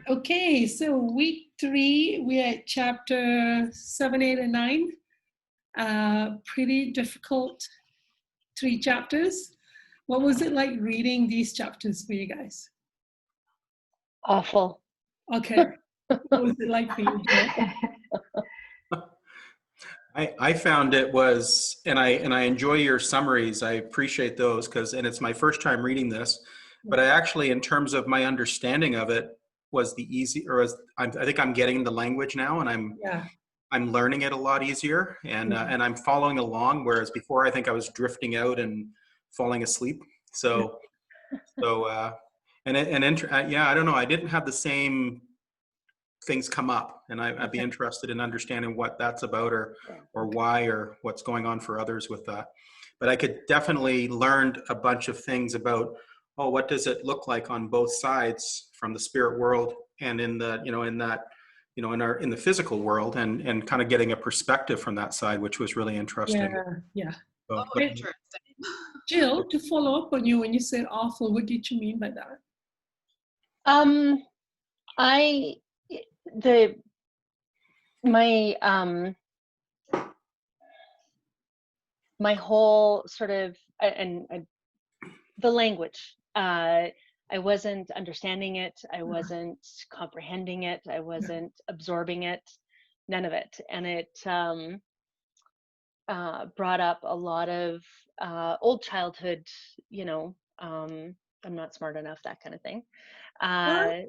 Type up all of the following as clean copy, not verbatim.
Okay, so week 3, we're at chapter 7, 8, and 9. Pretty difficult 3 chapters. What was it like reading these chapters for you guys? Awful. Okay. What was it like for you, Jill? I found it was, and I enjoy your summaries. I appreciate those and it's my first time reading this, but I actually, in terms of my understanding of it, was the easy, or I think I'm getting the language now, and I'm learning it a lot easier, and I'm following along. Whereas before, I think I was drifting out and falling asleep. So yeah, I don't know. I didn't have the same things come up, and I'd be interested in understanding what that's about, or why, or what's going on for others with that. But I could definitely learned a bunch of things about, what does it look like on both sides, from the spirit world and in the in the physical world, and kind of getting a perspective from that side, which was really interesting. Yeah. So, Interesting. Jill, to follow up on you, when you said awful, what did you mean by that? My whole sort of the language, I wasn't understanding it, I wasn't comprehending it, I wasn't absorbing it, none of it. And it brought up a lot of old childhood, I'm not smart enough, that kind of thing. Yeah,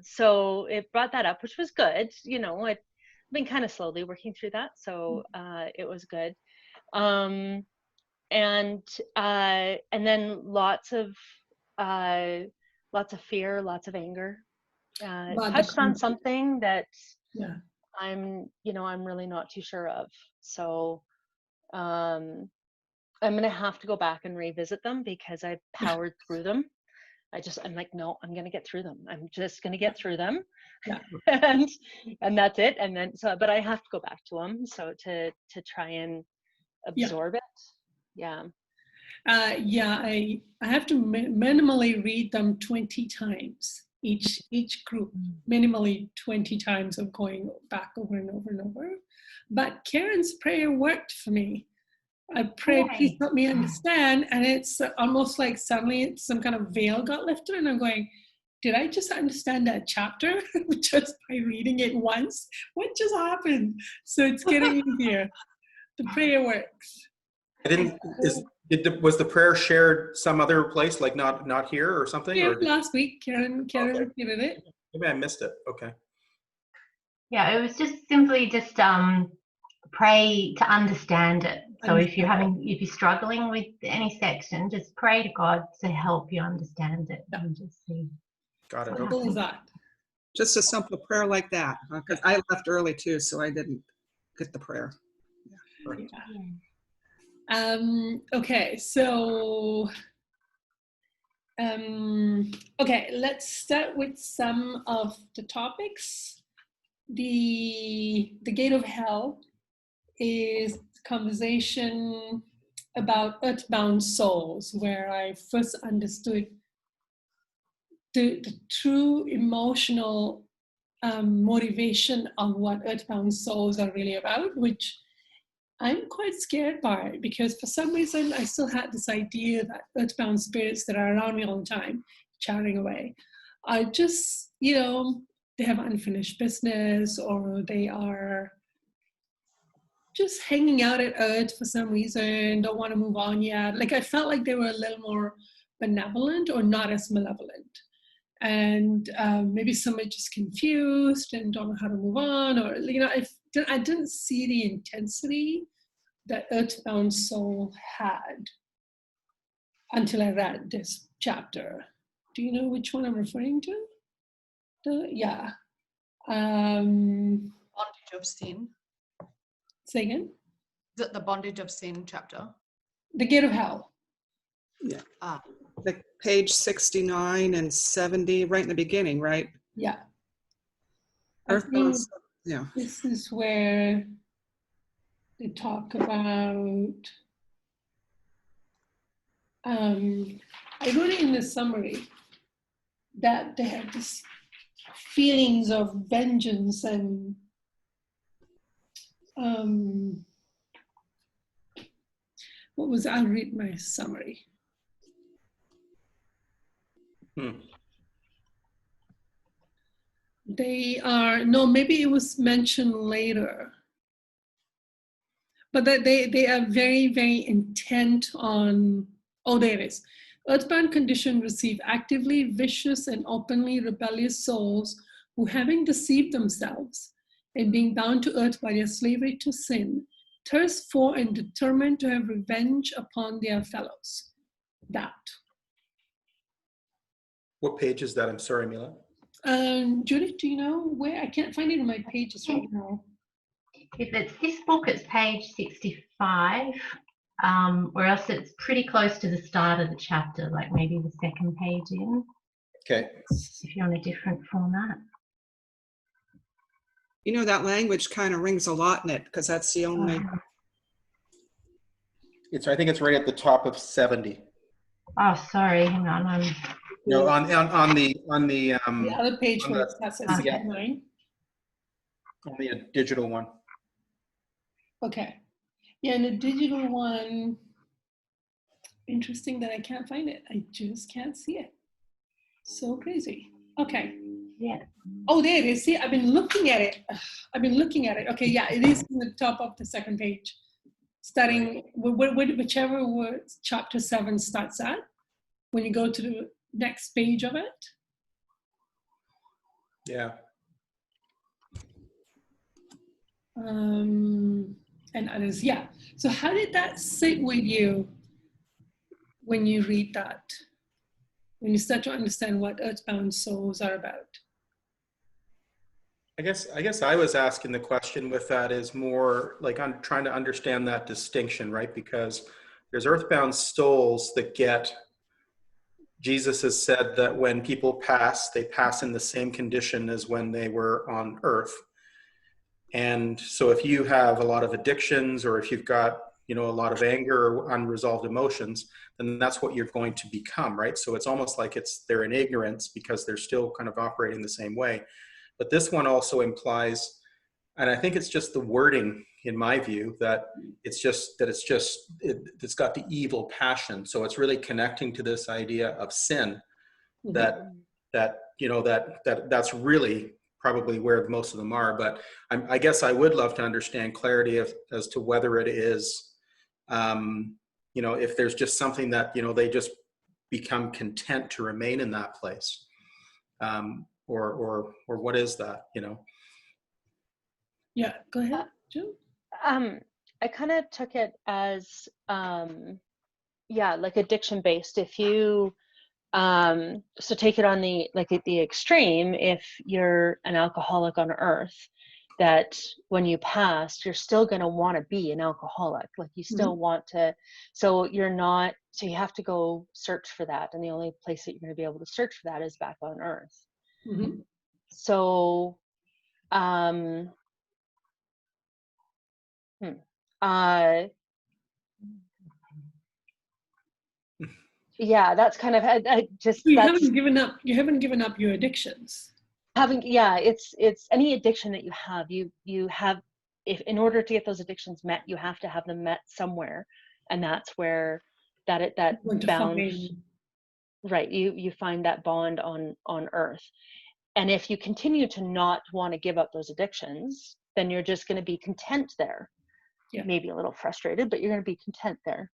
so it brought that up, which was good. I've been kind of slowly working through that, so it was good. And then lots of fear, lots of anger. Touched on something that I'm really not too sure of. So I'm gonna have to go back and revisit them, because I powered through them. I'm like, no, I'm gonna get through them. I'm just gonna get through them, and that's it. And then but I have to go back to them, so to try and absorb it. I have to minimally read them 20 times. Each group, minimally 20 times of going back over and over and over. But Karen's prayer worked for me. I pray, please help me understand. And it's almost like suddenly some kind of veil got lifted, and I'm going, did I just understand that chapter just by reading it once? What just happened? So it's getting easier. The prayer works. Was the prayer shared some other place, like not here or something? Yeah, last week, Karen repeated it. Maybe I missed it. Okay. Yeah, it was just simply pray to understand it. So if you're struggling with any section, just pray to God to help you understand it, and just see. Got it. Simple as that. Just a simple prayer like that, because I left early too, so I didn't get the prayer. Okay, so let's start with some of the topics. The gate of hell is conversation about earthbound souls, where I first understood the true emotional motivation of what earthbound souls are really about, which I'm quite scared by, because for some reason I still had this idea that earthbound spirits that are around me all the time, chatting away, are just, they have unfinished business, or they are just hanging out at Earth for some reason, don't want to move on yet. Like, I felt like they were a little more benevolent, or not as malevolent. And maybe some are just confused and don't know how to move on, or, I didn't see the intensity that Earthbound Soul had until I read this chapter. Do you know which one I'm referring to? Bondage of Sin. Say again? Is it the Bondage of Sin chapter? The Gate of Hell. Yeah. Like page 69 and 70, right in the beginning, right? Yeah. Yeah. This is where they talk about, I wrote it in the summary, that they have this feelings of vengeance and what was, I'll read my summary. They are, no, maybe it was mentioned later, but that they are very, very intent on, oh, there it is. Earthbound condition receive actively vicious and openly rebellious souls who, having deceived themselves and being bound to earth by their slavery to sin, thirst for and determined to have revenge upon their fellows. That. What page is that? I'm sorry, Mila. Judith, do you know where? I can't find it in my pages right now. If it's this book, it's page 65, or else it's pretty close to the start of the chapter, like maybe the second page in. Okay. If you're on a different format. You know, that language kind of rings a lot in it because that's the only. I think it's right at the top of 70. Oh, sorry, hang on. No, on the The other page where it says 69. On the digital one. Okay. Yeah, and the digital one, interesting that I can't find it. I just can't see it. So crazy. Okay. Yeah. Oh, there it is. See, I've been looking at it. Okay, yeah, it is in the top of the second page. Starting whichever word chapter 7 starts at, when you go to the next page of it. Yeah. And others, yeah. So how did that sit with you when you read that? When you start to understand what earthbound souls are about? I guess I was asking the question with that is more like I'm trying to understand that distinction, right? Because there's earthbound souls that get, Jesus has said that when people pass, they pass in the same condition as when they were on earth. And so if you have a lot of addictions, or if you've got, a lot of anger or unresolved emotions, then that's what you're going to become, right? So it's almost like they're in ignorance because they're still kind of operating the same way. But this one also implies, and I think it's just the wording in my view, that it's got the evil passion. So it's really connecting to this idea of sin, that's really probably where most of them are. But I guess I would love to understand clarity as to whether it is, if there's just something that, they just become content to remain in that place. Or what is that, Yeah, go ahead, Jill. I kind of took it as, like addiction based. If you, so take it on the extreme, if you're an alcoholic on earth, that when you pass, you're still going to want to be an alcoholic. Like you still want to, so you have to go search for that. And the only place that you're going to be able to search for that is back on earth. Mm-hmm. So, yeah, that's kind of just. You haven't given up your addictions. It's any addiction that you have. If in order to get those addictions met, you have to have them met somewhere, and that's where that bound. Right, you find that bond on earth. And if you continue to not want to give up those addictions, then you're just going to be content there. Yeah. Maybe a little frustrated, but you're going to be content there.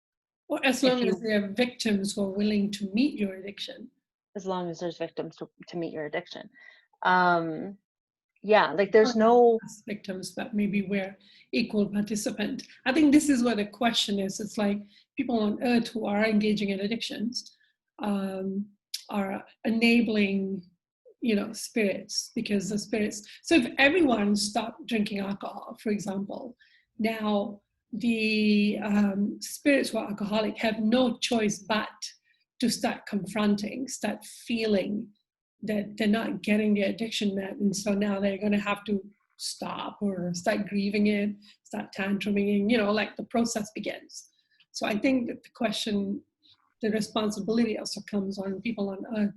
Or as long as there are victims who are willing to meet your addiction. As long as there's victims to meet your addiction. There's no victims, but maybe we're equal participant. I think this is what the question is. It's like people on earth who are engaging in addictions are enabling spirits, because the spirits, so if everyone stopped drinking alcohol, for example, now the spirits who are alcoholic have no choice but to start feeling that they're not getting their addiction met, and so now they're going to have to stop or start grieving it, start tantruming, like the process begins. So I think that the responsibility also comes on people on earth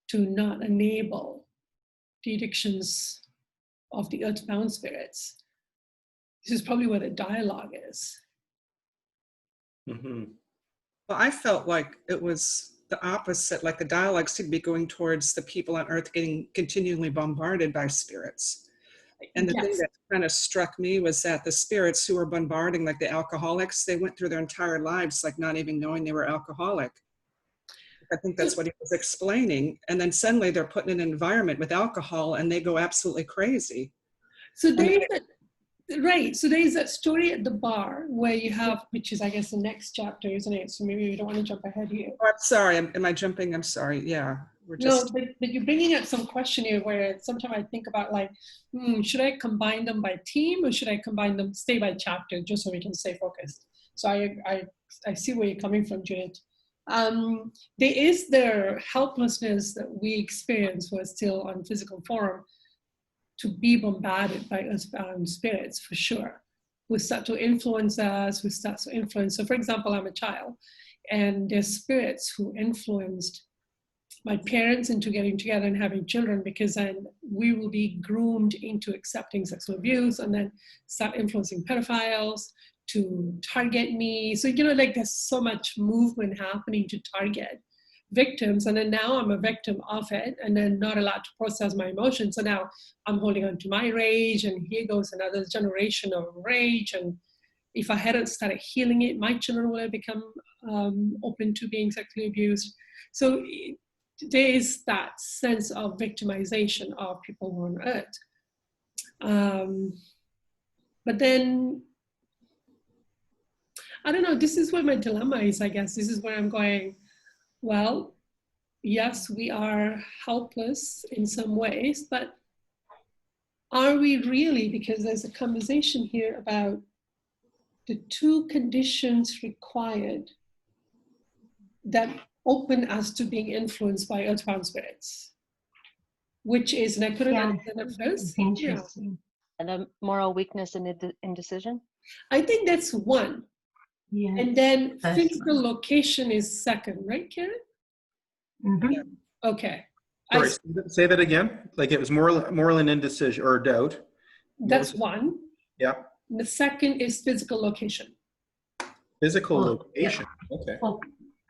to not enable the addictions of the earthbound spirits. This is probably where the dialogue is. Mm-hmm. Well, I felt like it was the opposite, like the dialogue seemed to be going towards the people on earth getting continually bombarded by spirits. And the thing that kind of struck me was that the spirits who were bombarding, like the alcoholics, they went through their entire lives like not even knowing they were alcoholic. I think that's what he was explaining. And then suddenly they're put in an environment with alcohol and they go absolutely crazy. So there is so there is that story at the bar where you have, which is I guess the next chapter, isn't it? So maybe we don't want to jump ahead here. Oh, I'm sorry. Am I jumping? I'm sorry. Yeah. We're just... No, but you're bringing up some question here where sometimes I think about like, should I combine them by team or should I combine them, stay by chapter, just so we can stay focused? So I see where you're coming from, Judith. There is their helplessness that we experience who are still on physical form to be bombarded by earthbound spirits, for sure, who start to influence us, who start to influence. So for example, I'm a child and there's spirits who influenced my parents into getting together and having children, because then we will be groomed into accepting sexual abuse and then start influencing pedophiles to target me. So, like there's so much movement happening to target victims. And then now I'm a victim of it and then not allowed to process my emotions. So now I'm holding on to my rage and here goes another generation of rage. And if I hadn't started healing it, my children would have become open to being sexually abused. So there is that sense of victimization of people who are on earth. But then, I don't know, this is where my dilemma is, I guess. This is where I'm going, well, yes, we are helpless in some ways, but are we really? Because there's a conversation here about the two conditions required that open us to being influenced by earthbound spirits, which is, and I couldn't understand at first. Interesting. And the moral weakness and indecision? I think that's one. Yeah. And then physical location is second, right, Karen? Mm-hmm. Yeah. Okay. Sorry, say that again. Like it was moral and indecision or doubt. That's one. Yeah. And the second is physical location. Physical location. Yeah. Okay. Well,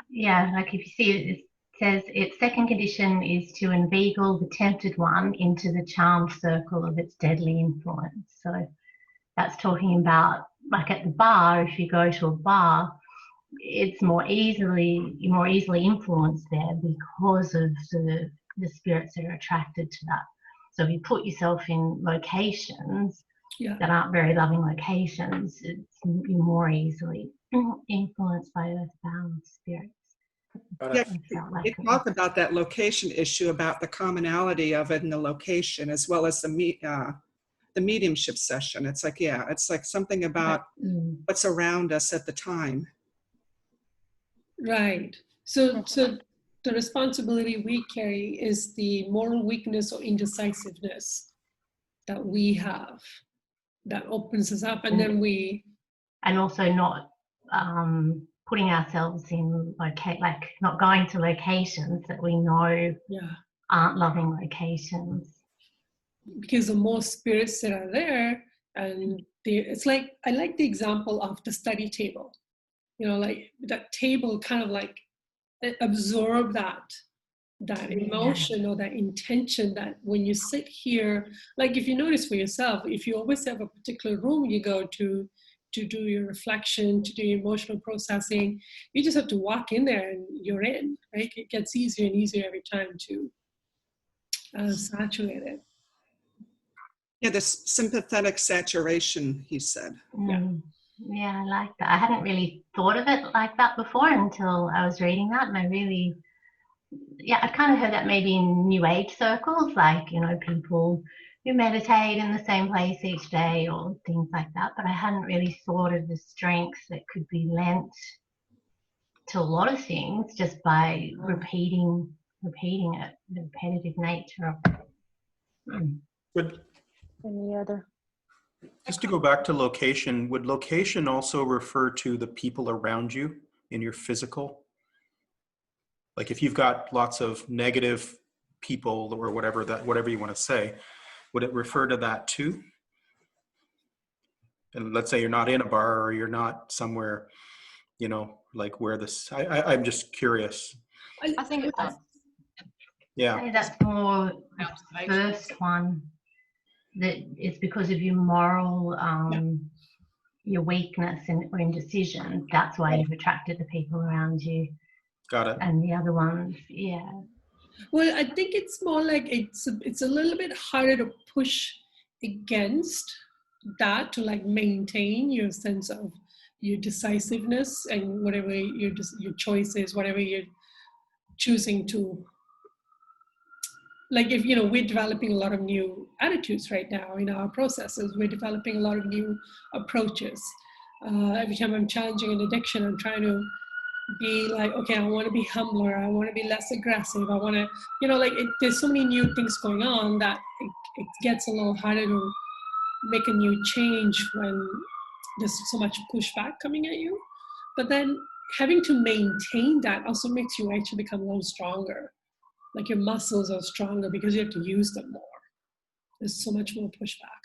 yeah, like if you see it says its second condition is to inveigle the tempted one into the charmed circle of its deadly influence. So that's talking about, like at the bar, if you go to a bar, it's you're more easily influenced there because of the spirits that are attracted to that. So if you put yourself in locations that aren't very loving locations, you're more easily influenced by earthbound spirits. Yeah, you talk about that location issue, about the commonality of it and the location, as well as the mediumship session. It's like, it's like something about what's around us at the time. Right. So the responsibility we carry is the moral weakness or indecisiveness that we have that opens us up, and then and also not putting ourselves in like not going to locations that we know aren't loving locations. Because the more spirits that are there, and it's like, I like the example of the study table. Like that table kind of like absorb that emotion or that intention, that when you sit here, like if you notice for yourself, if you always have a particular room you go to do your reflection, to do your emotional processing, you just have to walk in there and you're in, right? It gets easier and easier every time to saturate it. Yeah, this sympathetic saturation, he said. Yeah, I like that. I hadn't really thought of it like that before until I was reading that, and I kind of heard that maybe in New Age circles, like, people who meditate in the same place each day or things like that, but I hadn't really thought of the strength that could be lent to a lot of things just by repeating it, the repetitive nature of it. Any other? Just to go back to location, would location also refer to the people around you in your physical? Like if you've got lots of negative people or whatever you want to say, would it refer to that too? And let's say you're not in a bar or you're not somewhere, you know, like where this, I'm just curious. I think it does. Yeah. That's more the first one, that it's because of your moral, your weakness or indecision. That's why you've attracted the people around you. Got it. And the other ones, yeah. Well, I think it's more like it's a little bit harder to push against that, to like maintain your sense of your decisiveness and whatever your choices, whatever you're choosing to. Like, if, you know, we're developing a lot of new attitudes right now in our processes. We're developing a lot of new approaches. Every time I'm challenging an addiction, I'm trying to be like, okay, I want to be humbler. I want to be less aggressive. I want to, you know, like there's so many new things going on that it gets a little harder to make a new change when there's so much pushback coming at you. But then having to maintain that also makes you actually become a little stronger. Like your muscles are stronger because you have to use them more. There's so much more pushback.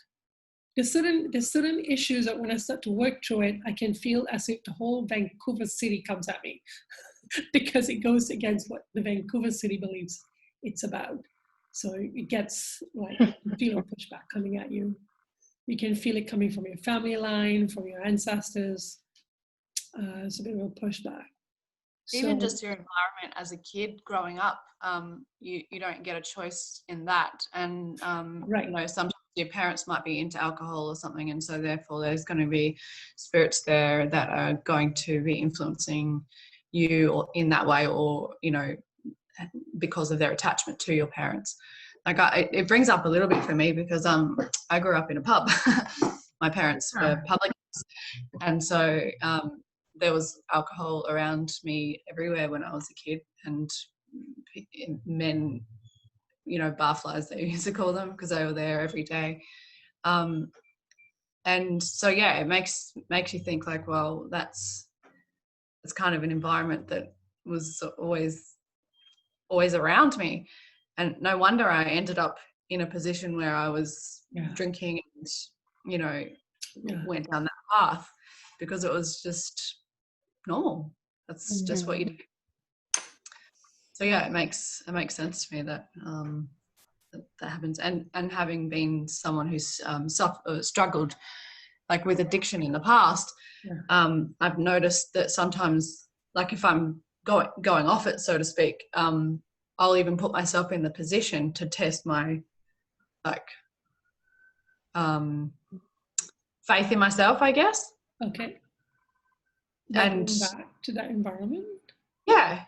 There's certain issues that when I start to work through it, I can feel as if the whole Vancouver city comes at me because it goes against what the Vancouver city believes it's about. So it gets like, you feel a pushback coming at you. You can feel it coming from your family line, from your ancestors. It's a bit of a pushback. Even just your environment as a kid growing up, you don't get a choice in that. And, right. You know, sometimes your parents might be into alcohol or something, and so therefore there's going to be spirits there that are going to be influencing you in that way, or, you know, because of their attachment to your parents. Like it brings up a little bit for me because I grew up in a pub. My parents were publicans, and so there was alcohol around me everywhere when I was a kid, and men, you know, barflies they used to call them, because they were there every day. And so yeah, it makes you think like, well, it's kind of an environment that was always around me, and no wonder I ended up in a position where I was drinking and, you know, went down that path, because it was just normal. That's just what you do. So yeah, it makes sense to me that that happens. And having been someone who's struggled like with addiction in the past, I've noticed that sometimes, like if I'm going off it, so to speak, I'll even put myself in the position to test my faith in myself, I guess. Okay. And back to that environment. Yeah.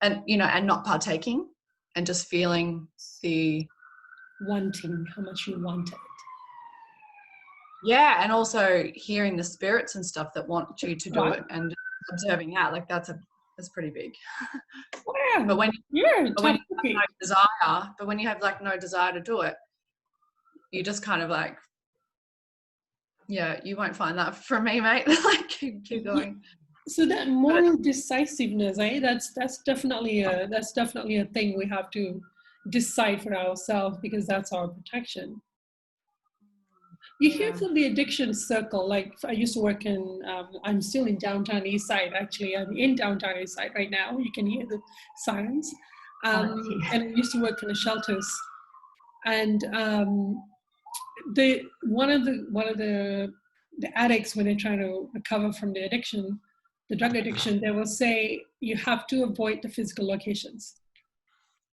And, you know, and not partaking, and just feeling the wanting, how much you want it. Yeah, and also hearing the spirits and stuff that want you to do it, and observing that, like that's pretty big. Wow. But when you have no desire to do it, you just kind of like, yeah, you won't find that from me, mate. Like keep going. So that moral decisiveness, that's definitely a thing we have to decide for ourselves, because that's our protection. You hear from the addiction circle, like I used to work in, I'm still in downtown East Side, actually. I'm in downtown East Side right now. You can hear the sirens. And I used to work in the shelters. And one of the addicts, when they're trying to recover from the addiction, the drug addiction, they will say you have to avoid the physical locations,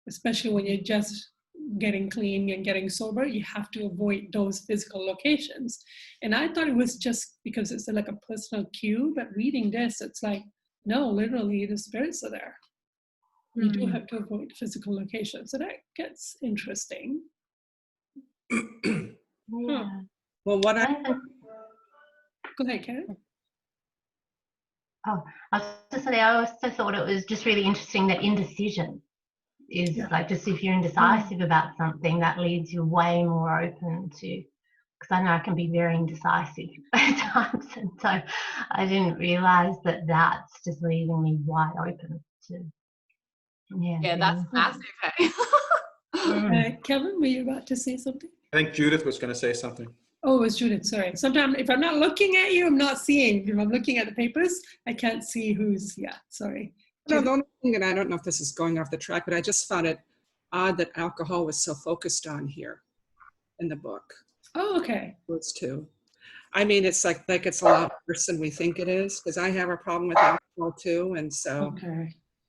especially when you're just getting clean and getting sober. You have to avoid those physical locations. And I thought it was just because it's like a personal cue, but reading this, it's like, no, literally the spirits are there. You do have to avoid physical locations. So that gets interesting. Yeah. Well, what Go ahead, Karen. Oh, I was just saying, I also thought it was just really interesting that indecision is like, just if you're indecisive about something, that leaves you way more open to, because I know I can be very indecisive at times, and so I didn't realize that that's just leaving me wide open to Yeah, that's massive. Hey? Kevin, were you about to say something? I think Judith was going to say something. Oh, it was Judith, sorry. Sometimes if I'm not looking at you, I'm not seeing. If I'm looking at the papers, I can't see who's, sorry. No, the only thing, and I don't know if this is going off the track, but I just found it odd that alcohol was so focused on here in the book. Oh, okay. Those two. I mean, it's like it's a lot worse than we think it is, because I have a problem with alcohol too, and so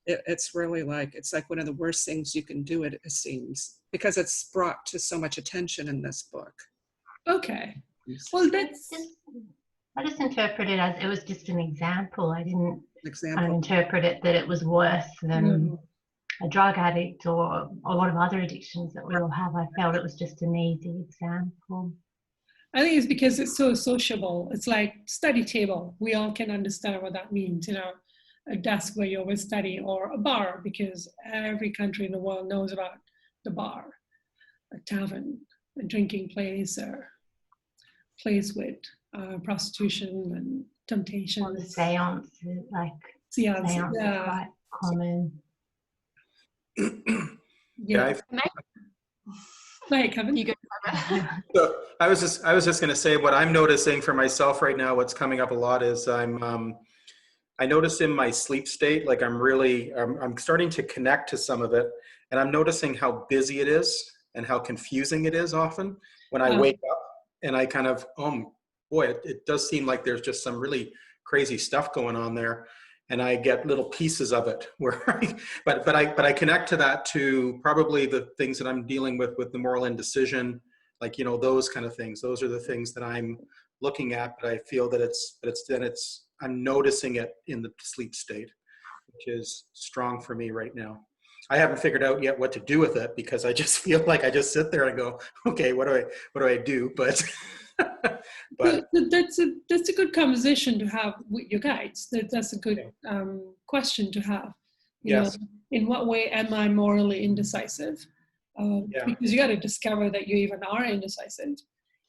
it's really it's like one of the worst things you can do, it seems, because it's brought to so much attention in this book. Okay. Well, I just interpret it as it was just an example. I didn't interpret it that it was worse than a drug addict or a lot of other addictions that we all have. I felt it was just an easy example. I think it's because it's so sociable. It's like study table. We all can understand what that means, a desk where you always study, or a bar, because every country in the world knows about the bar, a tavern, a drinking place, or place with prostitution and temptation. Or the seance, seance is quite common. Right, Kevin. You go. So I was just going to say what I'm noticing for myself right now. What's coming up a lot is I notice in my sleep state, like I'm starting to connect to some of it, and I'm noticing how busy it is and how confusing it is often when I wake up, and I kind of, it does seem like there's just some really crazy stuff going on there. And I get little pieces of it where, but I connect to that, to probably the things that I'm dealing with the moral indecision, like, those kind of things. Those are the things that I'm looking at, but I feel that I'm noticing it in the sleep state, which is strong for me right now. I haven't figured out yet what to do with it, because I just feel like I just sit there and go, okay, what do I do? But that's a good conversation to have with your guides. That's a good question to have. Yes. In what way am I morally indecisive? Because you got to discover that you even are indecisive.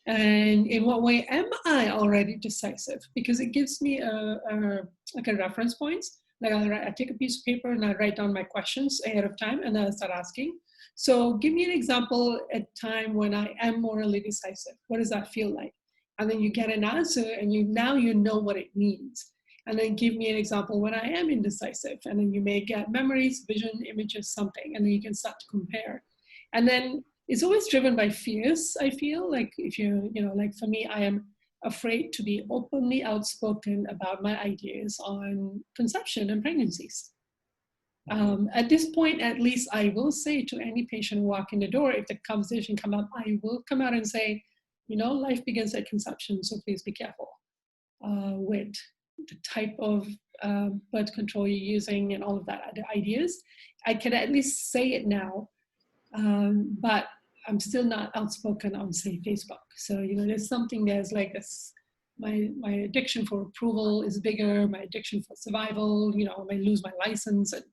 And in what way am I already decisive? Because it gives me a reference point. Like I take a piece of paper and I write down my questions ahead of time, and then I start asking. So give me an example at a time when I am morally decisive. What does that feel like? And then you get an answer, and you know what it means. And then give me an example when I am indecisive. And then you may get memories, vision, images, something, and then you can start to compare. And then it's always driven by fears, I feel. Like if like for me, I am afraid to be openly outspoken about my ideas on conception and pregnancies. At this point, at least, I will say to any patient who walk in the door, if the conversation come up, I will come out and say, life begins at conception, so please be careful with the type of birth control you're using and all of that, the ideas. I can at least say it now, but I'm still not outspoken on, say, Facebook. So, there's like this, my addiction for approval is bigger, my addiction for survival, I may lose my license and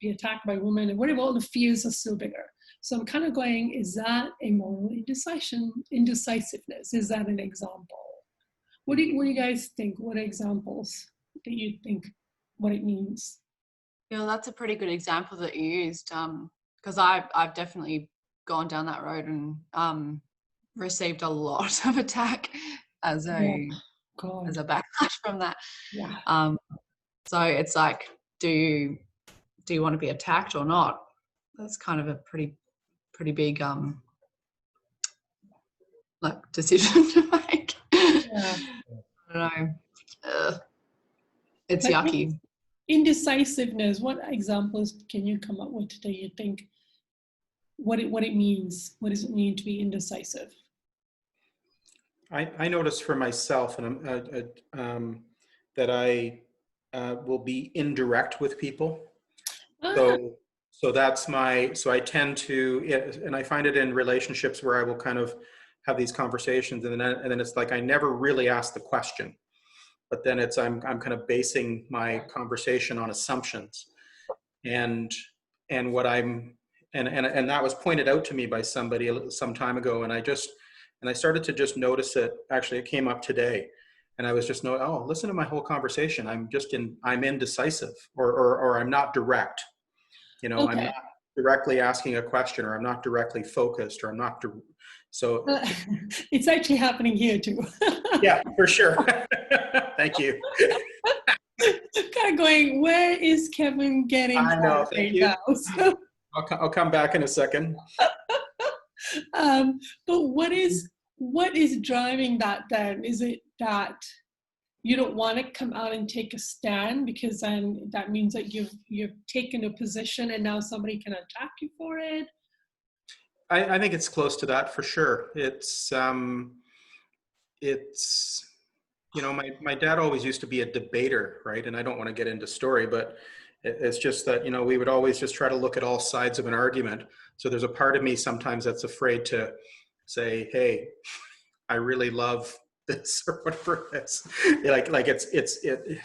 be attacked by women, and whatever, all the fears are still bigger. So I'm kind of going, is that a moral indecisiveness? Is that an example? What do you guys think? What are examples that you think what it means? That's a pretty good example that you used, because I've definitely gone down that road and received a lot of attack as a backlash from that. Yeah. So it's like, do you want to be attacked or not? That's kind of a pretty big decision to make. Yeah. I don't know. It's yucky. Indecisiveness. What examples can you come up with that you think what it means? What does it mean to be indecisive? I notice for myself, and that I will be indirect with people. So that's so I tend to, and I find it in relationships where I will kind of have these conversations, and then it's like I never really ask the question, but then I'm kind of basing my conversation on assumptions, and what and that was pointed out to me by somebody some time ago, and I started to just notice it. Actually, it came up today, and I was just listen to my whole conversation. I'm indecisive, or I'm not direct. You know, Okay. I'm not directly asking a question, or I'm not directly focused, or I'm not. So it's actually happening here too. Yeah, for sure. Thank you. Kind of going, where is Kevin getting I know. that Thank right you. now? So, I'll come back in a second. but what is driving that then? Is it that you don't want to come out and take a stand because then that means that you've taken a position and now somebody can attack you for it? I think it's close to that for sure. It's you know, my dad always used to be a debater, right? And I don't want to get into story, but it's just that, you know, we would always just try to look at all sides of an argument. So there's a part of me sometimes that's afraid to say, hey, I really love this or whatever it is. Like it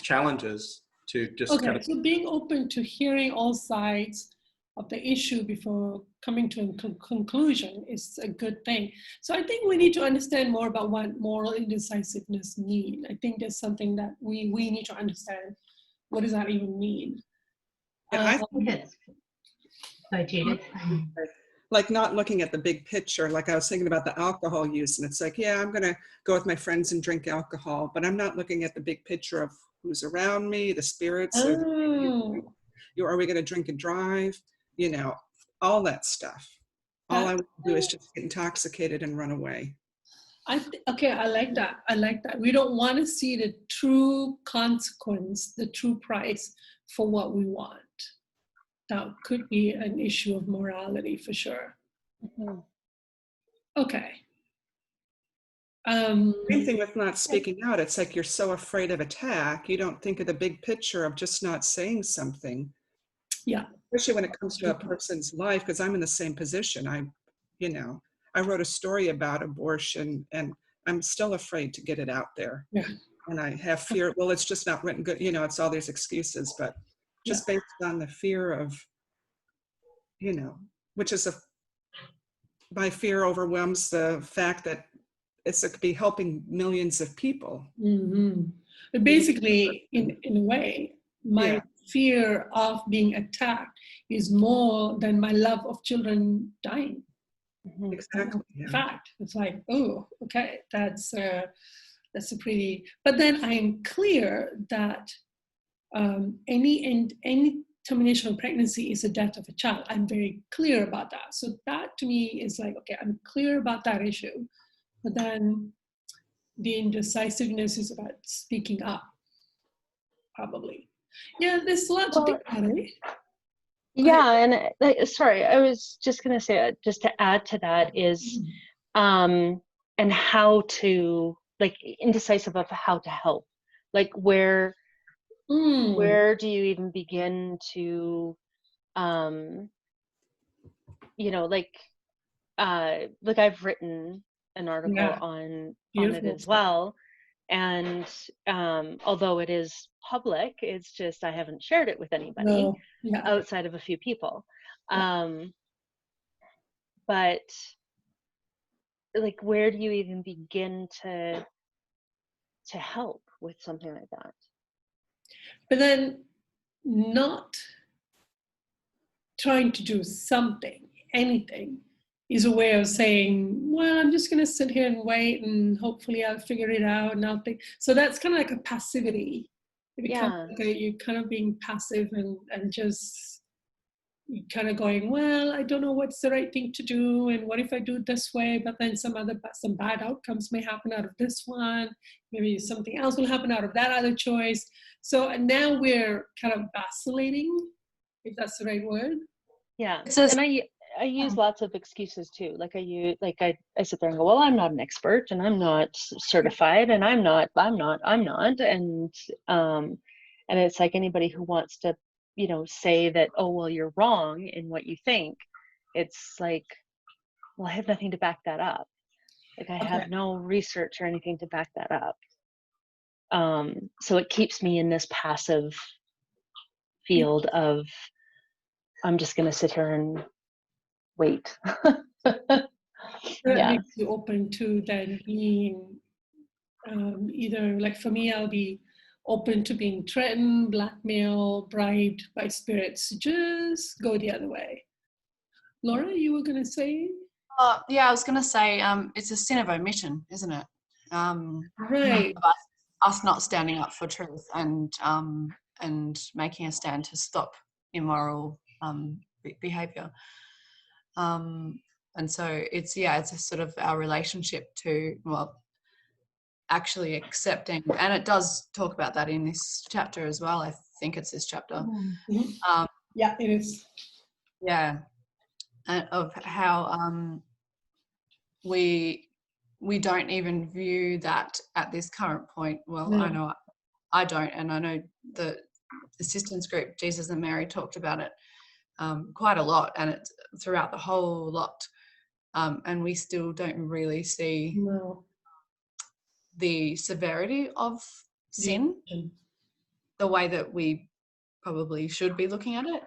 challenges to just Okay, kind of. so being open to hearing all sides of the issue before coming to a conclusion is a good thing. So I think we need to understand more about what moral indecisiveness means. I think there's something that we need to understand. What does that even mean? Yeah, So Judith. like not looking at the big picture. Like I was thinking about the alcohol use, and it's like, yeah, I'm going to go with my friends and drink alcohol, but I'm not looking at the big picture of who's around me, the spirits, or are we going to drink and drive? You know, all that stuff. All I want to do is just get intoxicated and run away. Okay, I like that. I like that. We don't want to see the true consequence, the true price for what we want. That could be an issue of morality for sure. Mm-hmm. Okay. Same thing with not speaking out. It's like you're so afraid of attack, you don't think of the big picture of just not saying something. Yeah. Especially when it comes to a person's life, because I'm in the same position. I wrote a story about abortion, and I'm still afraid to get it out there. Yeah. And I have fear, well, it's just not written good, you know, it's all these excuses, but just based on the fear of, you know, which is my fear overwhelms the fact that it could be helping millions of people. Mm-hmm. But basically, in a way, my fear of being attacked is more than my love of children dying. Mm-hmm. Exactly. In fact, it's like, oh, okay, that's a pretty. But then I am clear that any termination of pregnancy is the death of a child. I'm very clear about that. So that to me is like, okay, I'm clear about that issue. But then the indecisiveness is about speaking up, probably. Yeah, there's a lot to think about it. Yeah, and sorry, I was just going to say, just to add to that is, and how to, like, indecisive of how to help, like where do you even begin to, you know, like I've written an article on it as well. And although it is public, it's just I haven't shared it with anybody outside of a few people. But like, where do you even begin to help with something like that? But then not trying to do something, anything, is a way of saying, well, I'm just going to sit here and wait and hopefully I'll figure it out and I'll think. So that's kind of like a passivity. It becomes like you're kind of being passive and just kind of going, well, I don't know what's the right thing to do. And what if I do it this way? But then some bad outcomes may happen out of this one. Maybe something else will happen out of that other choice. So now we're kind of vacillating, if that's the right word. Yeah. And I use lots of excuses too. Like I sit there and go, well, I'm not an expert and I'm not certified and I'm not. And it's like anybody who wants to, you know, say that, oh, well, you're wrong in what you think. It's like, well, I have nothing to back that up. Like I have no research or anything to back that up. So it keeps me in this passive field of, I'm just going to sit here and wait. That makes you open to then being either, like for me, I'll be open to being threatened, blackmailed, bribed by spirits, just go the other way. Laura, you were going to say? Yeah, I was going to say it's a sin of omission, isn't it? Right. Us not standing up for truth and making a stand to stop immoral behavior. And so it's a sort of our relationship to, well, actually accepting, and it does talk about that in this chapter as well. I think it's this chapter. Mm-hmm. Yeah, it is. Yeah, of how we don't even view that at this current point. Well, no. I know I don't, and I know the assistance group Jesus and Mary talked about it quite a lot, and it's throughout the whole lot, and we still don't really see the severity of sin the way that we probably should be looking at it.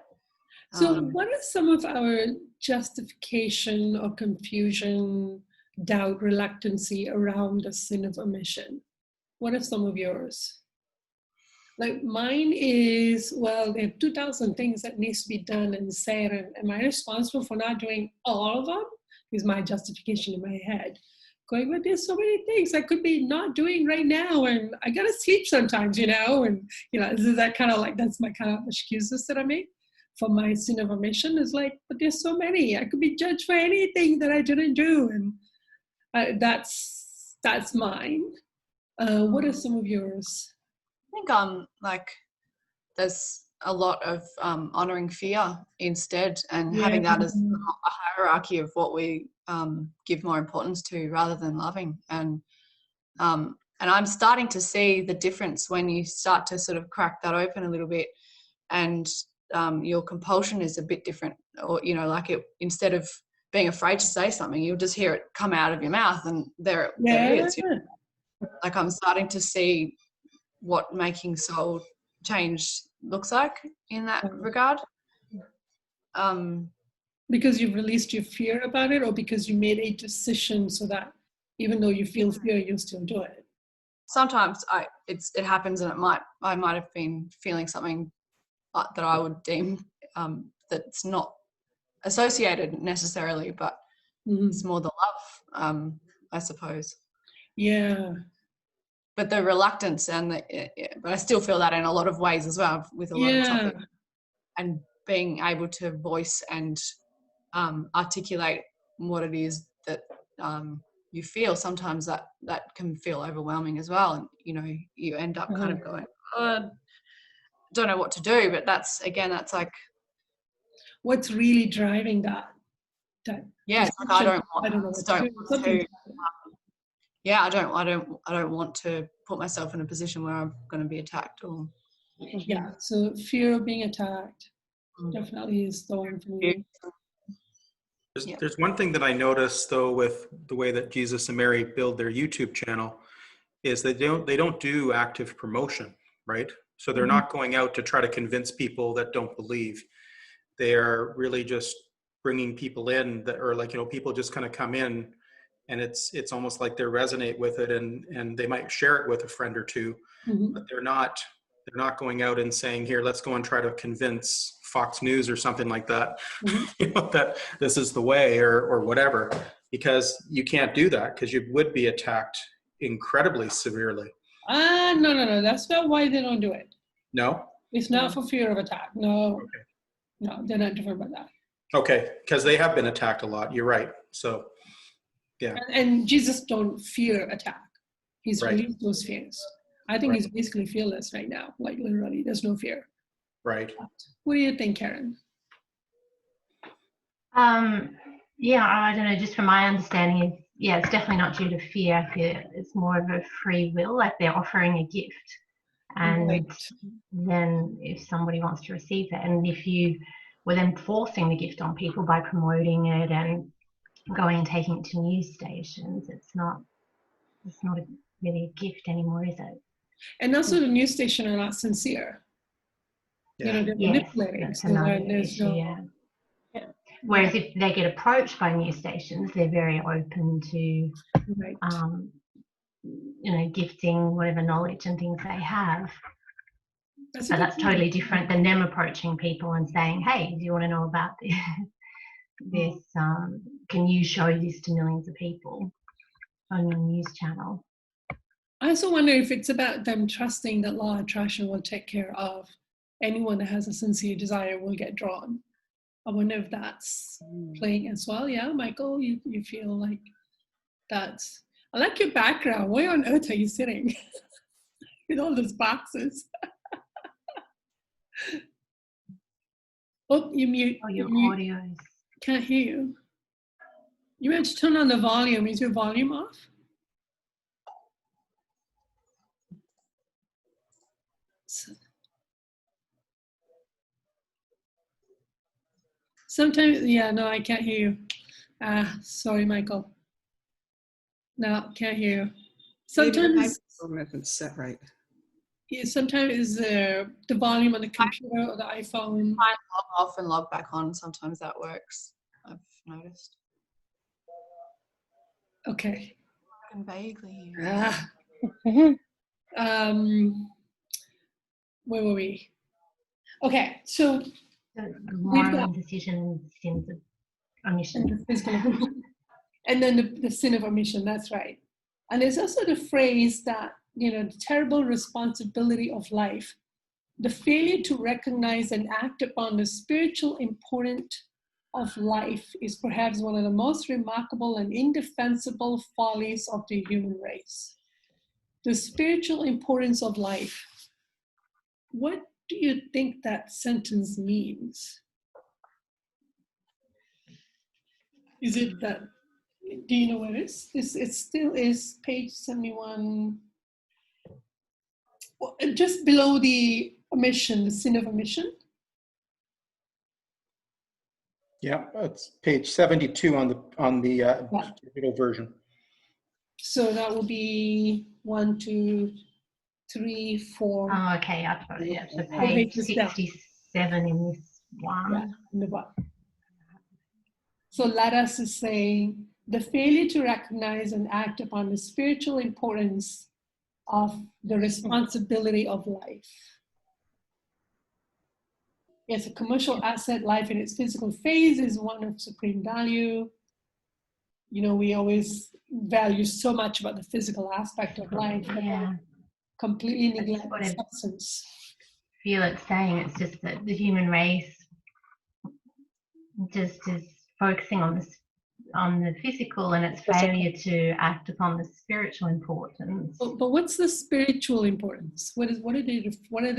So what are some of our justification or confusion, doubt, reluctancy around the sin of omission? What are some of yours? Like mine is, well, there are 2,000 things that needs to be done and said, and am I responsible for not doing all of them? Is my justification in my head. Going, but there's so many things I could be not doing right now, and I gotta sleep sometimes, and is that kind of like, that's my kind of excuses that I make for my sin of omission. Is like, but there's so many, I could be judged for anything that I didn't do, and that's mine. What are some of yours? I think like there's a lot of honoring fear instead, and having that as a hierarchy of what we give more importance to rather than loving. And I'm starting to see the difference when you start to sort of crack that open a little bit, and your compulsion is a bit different, or like it, instead of being afraid to say something, you'll just hear it come out of your mouth, and there it is. Like I'm starting to see what making soul change looks like in that regard. Because you've released your fear about it, or because you made a decision so that even though you feel fear, you'll still do it? Sometimes it happens, and I might have been feeling something that I would deem that's not associated necessarily, but it's more the love, I suppose. Yeah. But the reluctance but I still feel that in a lot of ways as well with a lot of topics, and being able to voice and articulate what it is that you feel. Sometimes that can feel overwhelming as well, and you end up kind of going, don't know what to do. But that's like what's really driving that. Yeah, it's like I don't want to put myself in a position where I'm going to be attacked. Or so fear of being attacked definitely is the one for me. There's one thing that I noticed though with the way that Jesus and Mary build their YouTube channel is they don't do active promotion, right? So they're not going out to try to convince people that don't believe. They are really just bringing people in that are like, people just kind of come in, and it's almost like they resonate with it, and they might share it with a friend or two, but they're not going out and saying, here, let's go and try to convince Fox News or something like that, that this is the way or whatever, because you can't do that, because you would be attacked incredibly severely. No. That's not why they don't do it. No? It's not for fear of attack. No. Okay. No, they're not different about that. Okay, because they have been attacked a lot. You're right. So, yeah. And Jesus don't fear attack. He's released those fears. I think he's basically fearless right now. Like literally, there's no fear. Right. What do you think, Karen? I don't know. Just from my understanding, it's definitely not due to fear. It's more of a free will, like they're offering a gift. And then if somebody wants to receive it, and if you were then forcing the gift on people by promoting it and going and taking it to news stations, it's not really a gift anymore, is it? And also the news station are not sincere. They're manipulating. That's another issue, Whereas if they get approached by news stations, they're very open to gifting whatever knowledge and things they have. That's So that's totally different than them approaching people and saying, hey, do you want to know about this? Can you show this to millions of people on your news channel? I also wonder if it's about them trusting that law of attraction will take care of anyone that has a sincere desire will get drawn. I wonder if that's playing as well. Yeah, Michael, you feel like that's... I like your background. Where on earth are you sitting with all those boxes? Oh, you mute. Oh, your audio is... Can't hear you. You have to turn on the volume. Is your volume off? Sometimes, yeah, no, I can't hear you. Sorry, Michael. No, can't hear you. Sometimes it's set right. Yeah, sometimes the volume on the computer or the iPhone. I log off and log back on. Sometimes that works. I've noticed. Okay. I can vaguely hear. Where were we? Okay, so moral indecision and sins of omission. And then the sin of omission, that's right. And there's also the phrase that, the terrible responsibility of life, the failure to recognize and act upon the spiritual importance of life is perhaps one of the most remarkable and indefensible follies of the human race. The spiritual importance of life. What do you think that sentence means? Is it that, do you know what it is? It still is page 71, just below the omission, the sin of omission. Yeah, it's page 72 on the digital version. So that will be 1, 2, 3, 4. Oh, okay. I've got it. Yeah, so page 67 in this one. Yeah, in the bottom. So Ladas is saying the failure to recognize and act upon the spiritual importance of the responsibility of life. Yes, a commercial asset, life in its physical phase is one of supreme value. We always value so much about the physical aspect of life, but completely neglect the substance. I feel it's saying it's just that the human race just is focusing on the physical and its failure to act upon the spiritual importance. But what's the spiritual importance? What are they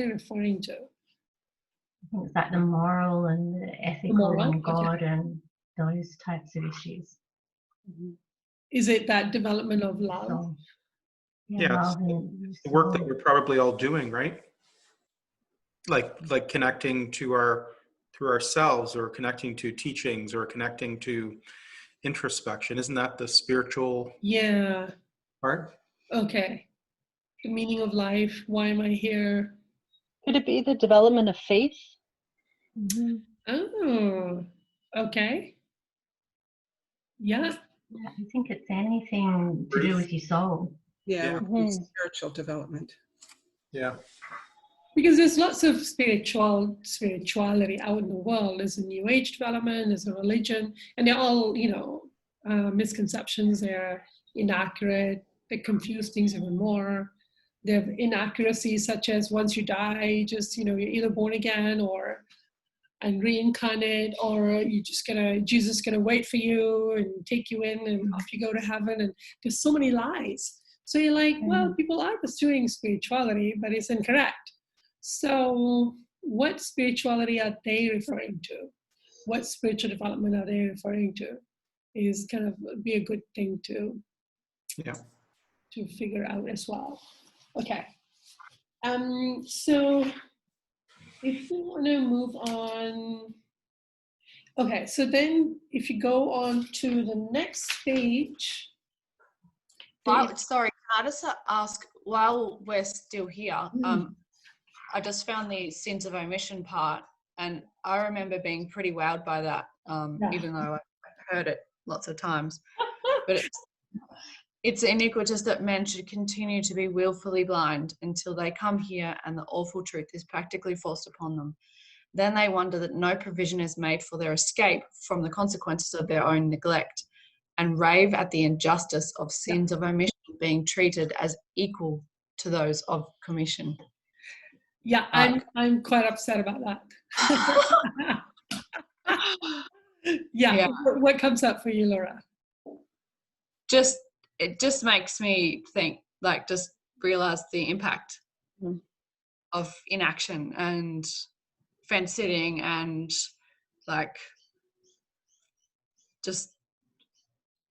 referring to? I think it's like the moral and the ethical and God and those types of issues. Is it that development of love? So, love and the work that we're probably all doing, right? Like connecting to through ourselves, or connecting to teachings, or connecting to introspection. Isn't that the spiritual part? Okay. The meaning of life. Why am I here? Could it be the development of faith? Mm-hmm. Oh, okay. Yeah. I think it's anything to do with your soul. Yeah, spiritual development. Yeah. Because there's lots of spirituality out in the world. There's a New Age development, there's a religion, and they're all, misconceptions. They're inaccurate. They confuse things even more. They have inaccuracies such as once you die, just, you're either born again and reincarnate, or Jesus gonna wait for you and take you in and off you go to heaven. And there's so many lies. So you're like, well, people are pursuing spirituality, but it's incorrect. So what spirituality are they referring to? What spiritual development are they referring to? Is kind of be a good thing to figure out as well. Okay. So if we want to move on, okay, so then if you go on to the next page. Sorry, can I just ask, while we're still here, I just found the sins of omission part, and I remember being pretty wowed by that, even though I've heard it lots of times. But it's iniquitous that men should continue to be willfully blind until they come here and the awful truth is practically forced upon them. Then they wonder that no provision is made for their escape from the consequences of their own neglect, and rave at the injustice of sins of omission being treated as equal to those of commission. Yeah, I'm quite upset about that. Yeah. What comes up for you, Laura? It just makes me think, like, just realize the impact of inaction and fence sitting and like just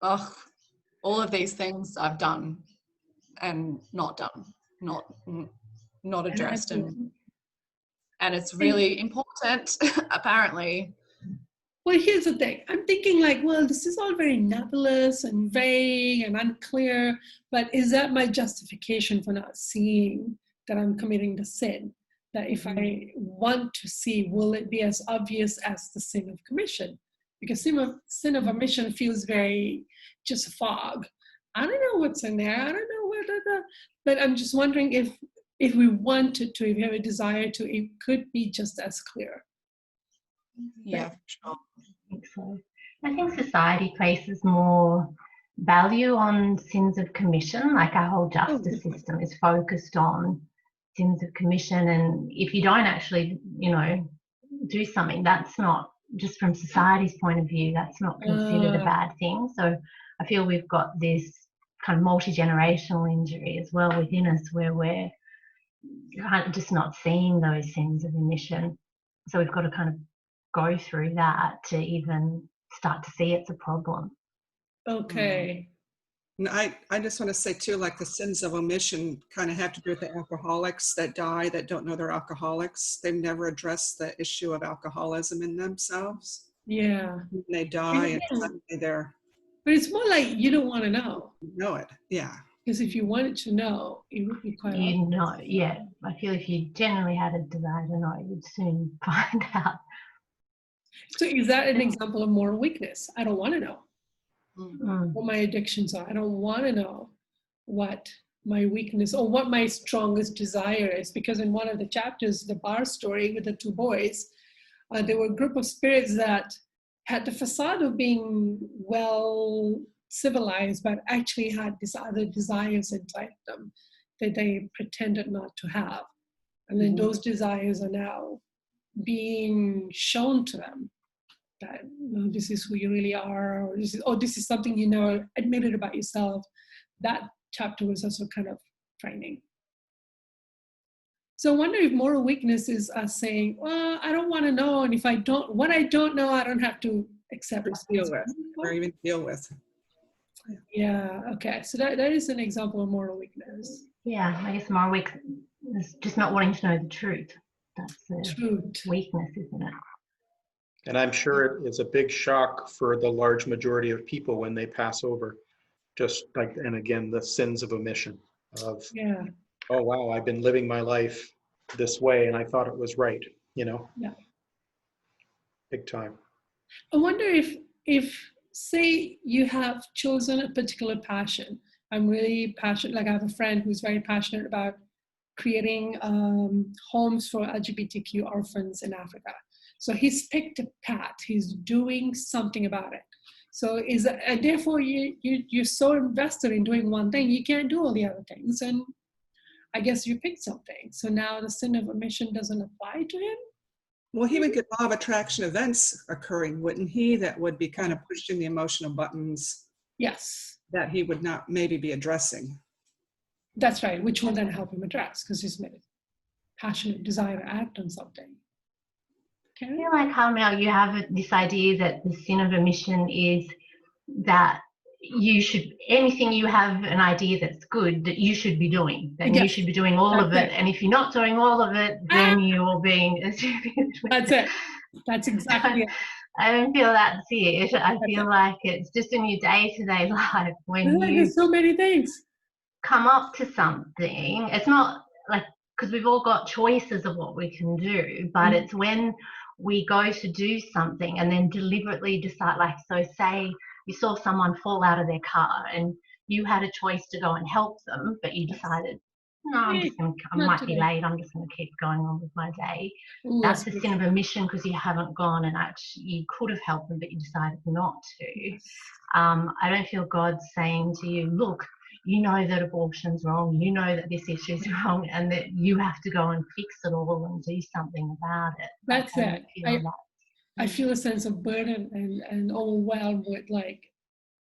all of these things I've done and not done, not addressed, and it's really important apparently. Well, here's the thing. I'm thinking like, well, this is all very nebulous and vague and unclear, but is that my justification for not seeing that I'm committing the sin? That if I want to see, will it be as obvious as the sin of commission? Because sin of omission feels very just fog. I don't know what's in there. I don't know where but I'm just wondering if we wanted to, if we have a desire to, it could be just as clear. Yeah, sure. I think so. I think society places more value on sins of commission, like our whole justice system is focused on sins of commission, and if you don't actually, do something, that's not, just from society's point of view, that's not considered a bad thing. So I feel we've got this kind of multi-generational injury as well within us, where we're just not seeing those sins of omission. So we've got to kind of go through that to even start to see it's a problem. Okay. And I just want to say too, like the sins of omission kind of have to do with the alcoholics that die that don't know they're alcoholics. They've never addressed the issue of alcoholism in themselves. Yeah. And they die and suddenly they're. But it's more like you don't want to know. Know it, yeah. Because if you wanted to know, it would be quite obvious. Yeah. I feel if you generally had a desire to know, you'd soon find out. So is that an example of moral weakness? I don't want to know what my addictions are. I don't want to know what my weakness or what my strongest desire is. Because in one of the chapters, the bar story with the two boys, there were a group of spirits that had the facade of being well civilized, but actually had these other desires inside them that they pretended not to have. And then those desires are now being shown to them, that this is who you really are, or this is something you know admitted about yourself. That chapter was also kind of frightening. So I wonder if moral weakness is us saying, well, I don't want to know, and what I don't know, I don't have to accept or even deal with. Yeah, okay. So that is an example of moral weakness. Yeah, I guess moral weakness is just not wanting to know the truth. That's the weakness, isn't it? And I'm sure it is a big shock for the large majority of people when they pass over. Just like, and again, the sins of omission of, oh, wow, I've been living my life this way and I thought it was right, Yeah. Big time. I wonder if say you have chosen a particular passion. I'm really passionate, like I have a friend who's very passionate about creating homes for LGBTQ orphans in Africa. So he's picked a path, he's doing something about it. So therefore you're so invested in doing one thing, you can't do all the other things. And I guess you picked something. So now the sin of omission doesn't apply to him? Well, he would get law of attraction events occurring, wouldn't he? That would be kind of pushing the emotional buttons. Yes. That he would not maybe be addressing. That's right, which will then help him address, because he's made a passionate desire to act on something. Okay. I feel like how now you have this idea that the sin of omission is that you should, anything you have an idea that's good, that you should be doing, that you should be doing all of it. And if you're not doing all of it, then you're being... That's it. That's exactly it. I don't feel that's it. I feel like it's just in your day-to-day life when there's so many things. Come up to something. It's not like, because we've all got choices of what we can do, but it's when we go to do something and then deliberately decide, like, so say you saw someone fall out of their car and you had a choice to go and help them, but you decided, no, I might be late, I'm just going to keep going on with my day. Ooh, that's a sin of omission because you haven't gone and actually, you could have helped them, but you decided not to. I don't feel God's saying to you, look, you know that abortion's wrong, you know that this issue's wrong, and that you have to go and fix it all and do something about it. That's it. I feel a sense of burden and overwhelmed with, like,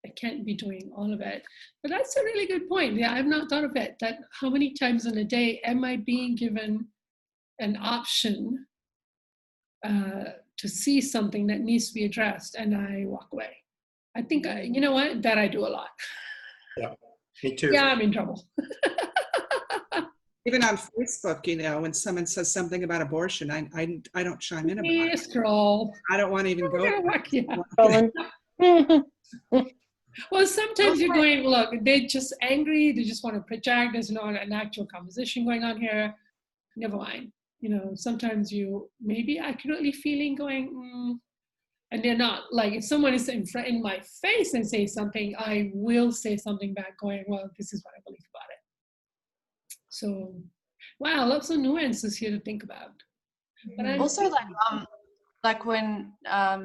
I can't be doing all of it. But that's a really good point. Yeah, I've not thought of it, that how many times in a day am I being given an option to see something that needs to be addressed, and I walk away. I think, you know what, that I do a lot. Yeah, me too. Yeah, I'm in trouble. Even on Facebook, you know, when someone says something about abortion, I don't chime in about it. Scroll. I don't want to even go. Well, sometimes you're going, look, they're just angry, they just want to project, there's not an actual conversation going on here. Never mind. You know, sometimes you may be accurately feeling going, and they're not. Like, if someone is in my face and say something, I will say something back going, well, this is what I believe about it. So, wow, lots of nuances here to think about. But also, like when a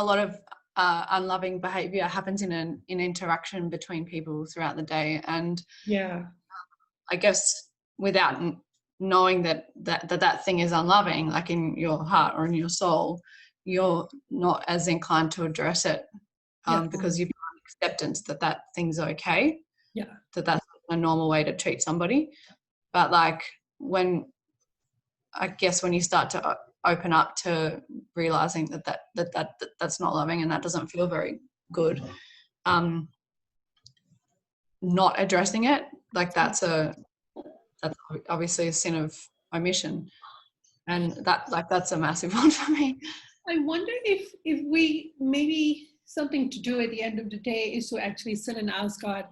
lot of unloving behavior happens in an interaction between people throughout the day, and I guess without knowing that thing is unloving, like in your heart or in your soul, you're not as inclined to address it because you've got acceptance that thing's okay, that's a normal way to treat somebody. But like when you start to open up to realizing that's not loving and that doesn't feel very good, not addressing it, like that's obviously a sin of omission, and that's a massive one for me. I wonder if we, maybe something to do at the end of the day is to actually sit and ask God,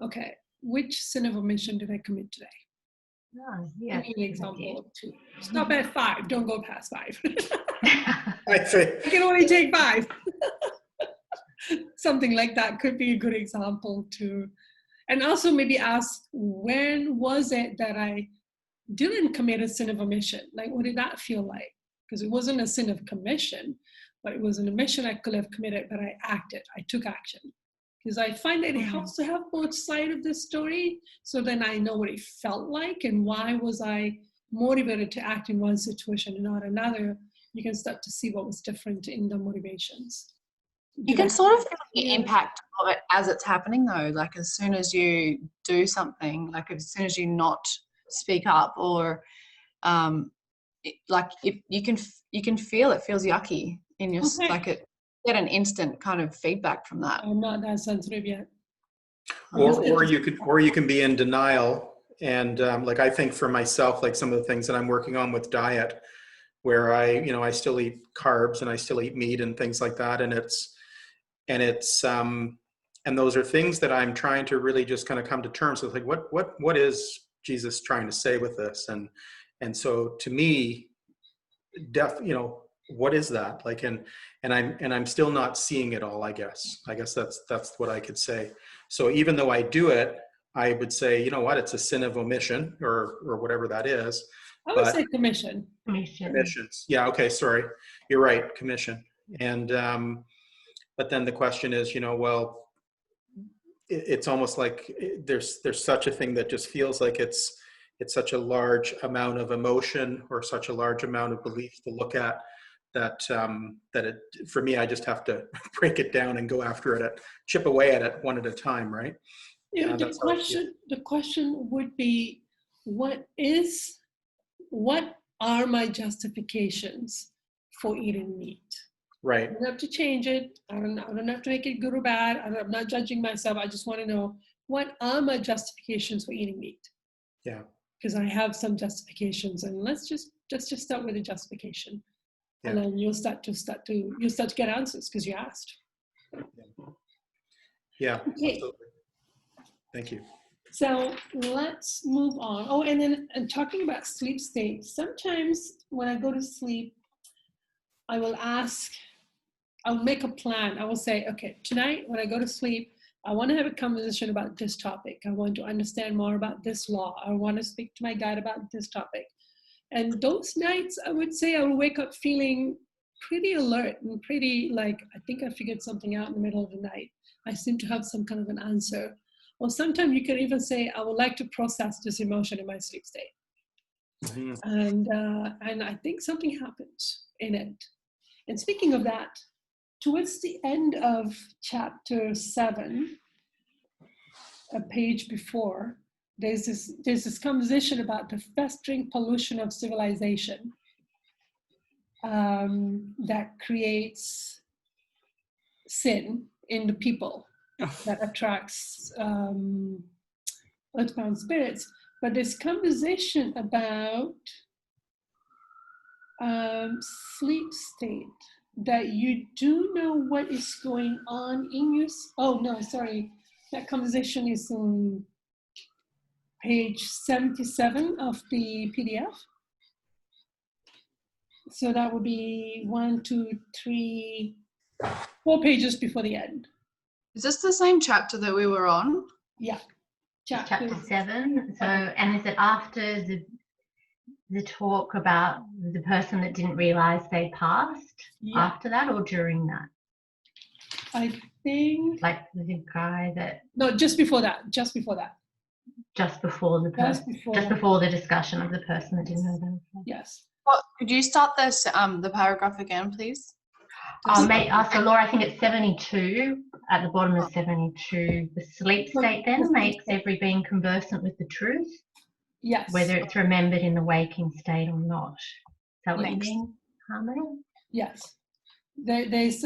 okay, which sin of omission did I commit today? Give me an example. Stop at 5. Don't go past 5. I can only take 5. Something like that could be a good example too. And also maybe ask, when was it that I didn't commit a sin of omission? Like, what did that feel like? Because it wasn't a sin of commission, but it was an omission I could have committed, but I acted. I took action. Because I find that it helps to have both sides of the story, so then I know what it felt like and why was I motivated to act in one situation and not another. You can start to see what was different in the motivations. You can sort of feel the impact of it as it's happening, though. Like, as soon as you do something, like as soon as you not speak up, or like if you can feel it feels yucky in your like it. Get an instant kind of feedback from that. I'm not that sensitive yet. Or you can be in denial, and like I think for myself, like some of the things that I'm working on with diet, where I still eat carbs and I still eat meat and things like that, and those are things that I'm trying to really just kind of come to terms with, like what is Jesus trying to say with this, and so to me, what is that like, and I'm still not seeing it all. I guess that's what I could say. So even though I do it, I would say, you know what, it's a sin of omission or whatever that is. I would say commission. Commissions. Yeah. Okay. Sorry. You're right. Commission. And, but then the question is, well, it's almost like there's such a thing that just feels like it's such a large amount of emotion or such a large amount of belief to look at, that for me, I just have to break it down and go after it, chip away at it one at a time, right? Yeah, the question would be, what are my justifications for eating meat? Right. I don't have to change it. I don't have to make it good or bad. I'm not judging myself. I just want to know, what are my justifications for eating meat? Yeah. Because I have some justifications, and let's just start with a justification. Yeah. And then you'll start to get answers because you asked. Yeah, okay. Absolutely. Thank you. So let's move on. Oh, and then talking about sleep state, sometimes when I go to sleep, I'll make a plan. I will say, okay, tonight when I go to sleep, I want to have a conversation about this topic. I want to understand more about this law. I want to speak to my guide about this topic. And those nights, I would say I will wake up feeling pretty alert and pretty like, I think I figured something out in the middle of the night. I seem to have some kind of an answer. Or sometimes you can even say, I would like to process this emotion in my sleep state. Mm-hmm. And I think something happens in it. And speaking of that, towards the end of chapter 7, a page before, there's this conversation about the festering pollution of civilization that creates sin in the people, that attracts earthbound spirits. But this conversation about sleep state, that you do know what is going on in you. Oh no, sorry, that conversation is on page 77 of the PDF. So that would be 1, 2, 3, 4 pages before the end. Is this the same chapter that we were on? Yeah. Chapter 7. So, and is it after the talk about the person that didn't realize they passed? Yeah. After that or during that? I think like the guy that no, just before that. Just before the discussion of the person that didn't know them. Yes. Well, could you start this the paragraph again, please? So Laura, I think it's 72 at the bottom of 72. The sleep state then makes every being conversant with the truth. Yes. Whether it's remembered in the waking state or not. Is that what you mean, Harmony? Yes. There's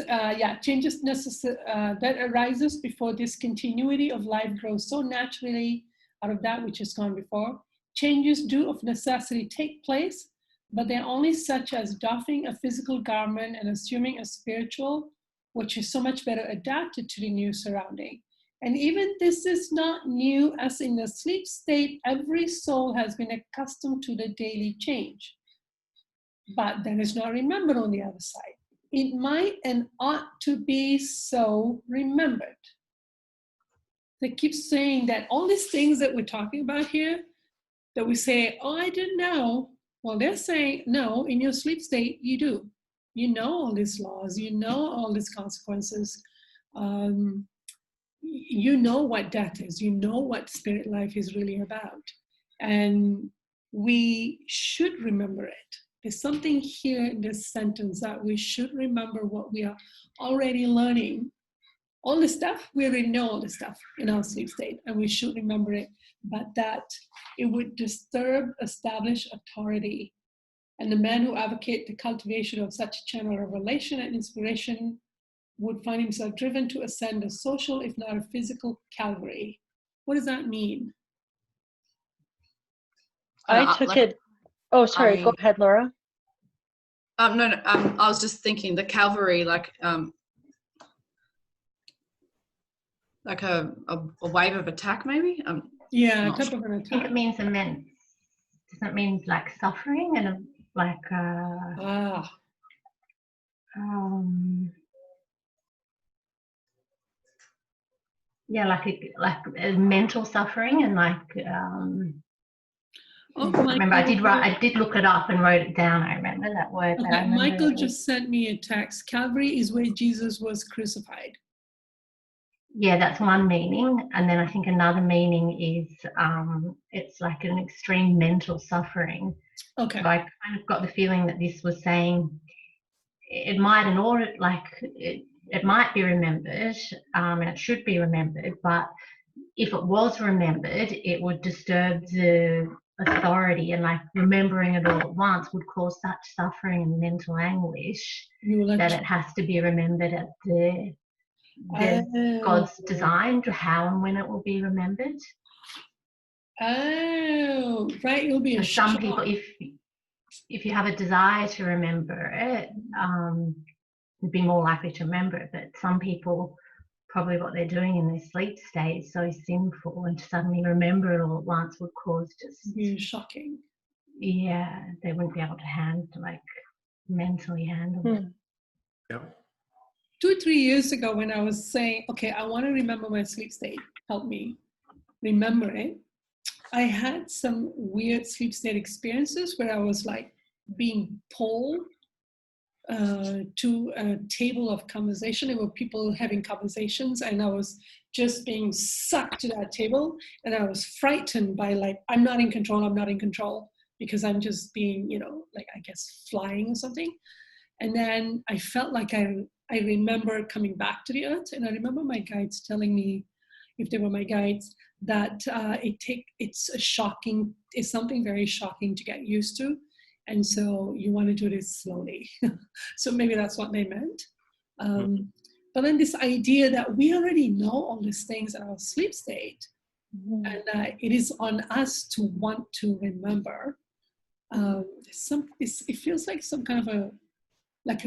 changes that arises before discontinuity of life grows so naturally out of that which has gone before. Changes do of necessity take place, but they're only such as doffing a physical garment and assuming a spiritual, which is so much better adapted to the new surrounding. And even this is not new, as in the sleep state, every soul has been accustomed to the daily change. But that is not remembered on the other side. It might and ought to be so remembered. They keep saying that all these things that we're talking about here, that we say, oh, I didn't know. Well, they're saying, no, in your sleep state, you do. You know all these laws. You know all these consequences. You know what death is. You know what spirit life is really about. And we should remember it. There's something here in this sentence that we should remember what we are already learning. All this stuff, we already know all this stuff in our sleep state, and we should remember it, but that it would disturb established authority. And the man who advocates the cultivation of such a channel of revelation and inspiration would find himself driven to ascend a social, if not a physical, Calvary. What does that mean? I took it. Oh, sorry. Go ahead, Laura. No. I was just thinking the Calvary, like a wave of attack, maybe. Yeah, a type of an attack. I think it means immense. Does that mean like suffering and like? Yeah, like a mental suffering and like. Remember, I did look it up and wrote it down. I remember that word. Okay, Michael just sent me a text. Calvary is where Jesus was crucified. Yeah, that's one meaning. And then I think another meaning is it's like an extreme mental suffering. Okay. So I kind of got the feeling that this was saying it might it might be remembered and it should be remembered, but if it was remembered, it would disturb the authority, and like remembering it all at once would cause such suffering and mental anguish that it has to be remembered at the God's design to how and when it will be remembered. Oh, right. It'll be some people, if you have a desire to remember it, you'd be more likely to remember it. But some people, probably what they're doing in their sleep state is so sinful, and to suddenly remember it all at once would cause just shocking. Yeah, they wouldn't be able to mentally handle it. Yep. 2-3 years ago when I was saying, okay, I want to remember my sleep state, help me remember it. I had some weird sleep state experiences where I was like being pulled to a table of conversation. There were people having conversations and I was just being sucked to that table, and I was frightened by like, I'm not in control because I'm just being, like I guess flying or something. And then I felt like I remember coming back to the earth, and I remember my guides telling me, if they were my guides, that it's something very shocking to get used to. And so you want to do this slowly. So maybe that's what they meant. But then this idea that we already know all these things in our sleep state, and it is on us to want to remember. It feels like some kind of a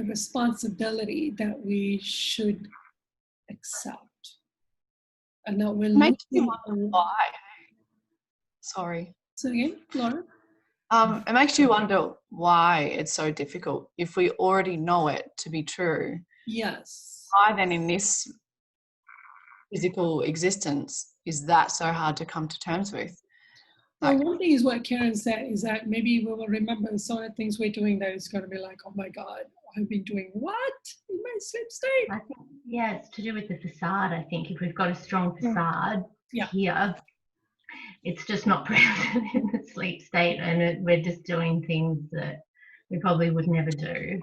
responsibility that we should accept. And that we're makes you wonder why. Sorry. So again, Laura? It makes you wonder why it's so difficult if we already know it to be true. Yes. Why then in this physical existence is that so hard to come to terms with? Well, one thing is what Karen said is that maybe we will remember some of the things we're doing that is going to be like, oh my God, I've been doing what in my sleep state? I think, yeah, it's to do with the facade. I think if we've got a strong facade here, it's just not present in the sleep state, and we're just doing things that we probably would never do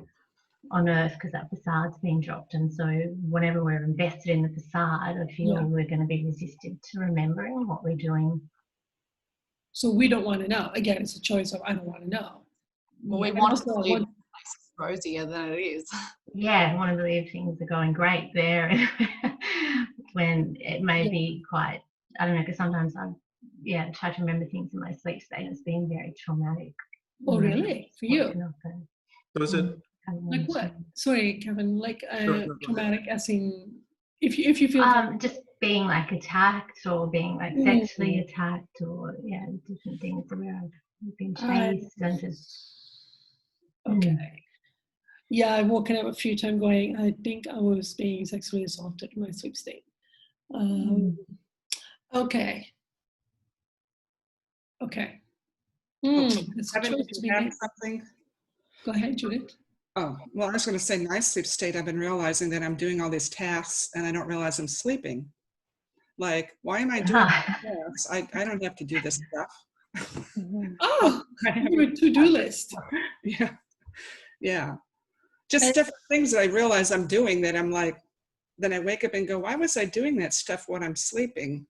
on earth because that facade's been dropped. And so whenever we're invested in the facade, I feel we're going to be resistant to remembering what we're doing. So we don't want to know. Again, it's a choice of I don't want to know. Well, we want to believe it's rosier than it is. Yeah, I want to believe things are going great there when it may be quite, I don't know, because sometimes I try to remember things in my sleep state. It's been very traumatic. Oh, really? For you? So is it like what? Sorry, Kevin. Like traumatic, as in if you feel just being like attacked or being like sexually attacked or different things where I've been chased and just. Okay. Yeah, I've woken up a few times going, I think I was being sexually assaulted in my sleep state. Okay. Okay. Something? Go ahead, Judith. Oh, well, I was going to say, my sleep state, I've been realizing that I'm doing all these tasks and I don't realize I'm sleeping. Like, why am I doing this? I don't have to do this stuff. Oh, your to-do list. Yeah. Just different things that I realize I'm doing that I'm like, then I wake up and go, why was I doing that stuff when I'm sleeping?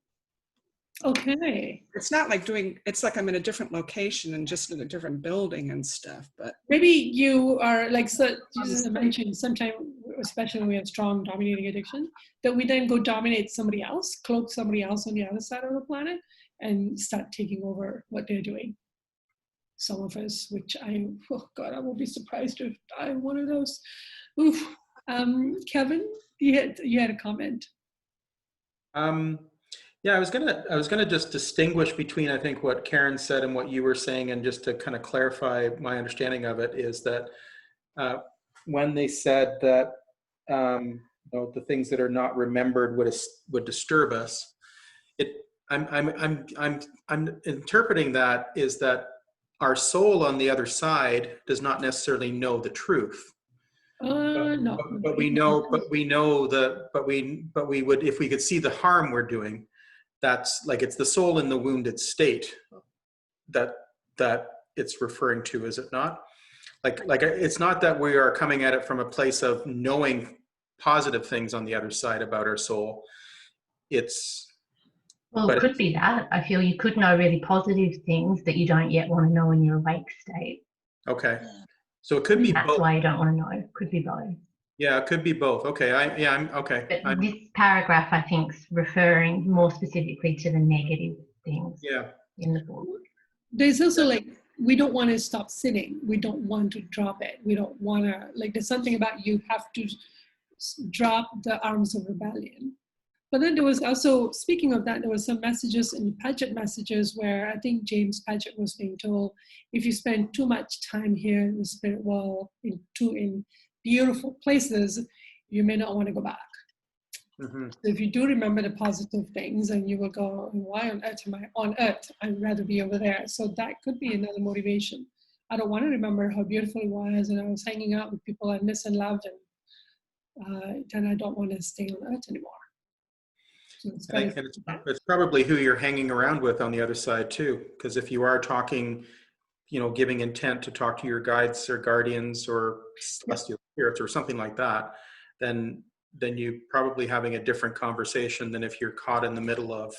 Okay. It's not like it's like I'm in a different location and just in a different building and stuff, but. Maybe you are like, so Jesus mentioned sometimes, especially when we have strong dominating addiction, that we then go dominate somebody else, cloak somebody else on the other side of the planet and start taking over what they're doing. Some of us, which I won't be surprised if I'm one of those. Oof. Kevin, you had a comment. Yeah, I was gonna just distinguish between, I think, what Karen said and what you were saying, and just to kind of clarify my understanding of it is that when they said that the things that are not remembered would disturb us, I'm interpreting that is that our soul on the other side does not necessarily know the truth. No. But we would, if we could see the harm we're doing, that's like, it's the soul in the wounded state that it's referring to, is it not? Like it's not that we are coming at it from a place of knowing positive things on the other side about our soul. It could be that. I feel you could know really positive things that you don't yet want to know in your awake state. Okay. So it could be both. That's why you don't want to know. It could be both. Yeah, it could be both. Okay. I'm okay. But this paragraph, I think, is referring more specifically to the negative things in the book. There's also we don't want to stop sitting. We don't want to drop it. We don't want to, there's something about you have to drop the arms of rebellion. But then there was also, speaking of that, there were some messages in Paget messages where I think James Paget was being told, if you spend too much time here in the spirit world, in beautiful places, you may not want to go back. Mm-hmm. So if you do remember the positive things, and you will go, why on earth am I on earth? I'd rather be over there. So that could be another motivation. I don't want to remember how beautiful it was, and I was hanging out with people I miss and loved, and then I don't want to stay on earth anymore. So it's probably who you're hanging around with on the other side too. Because if you are talking, giving intent to talk to your guides or guardians or celestial spirits or something like that, then you probably having a different conversation than if you're caught in the middle of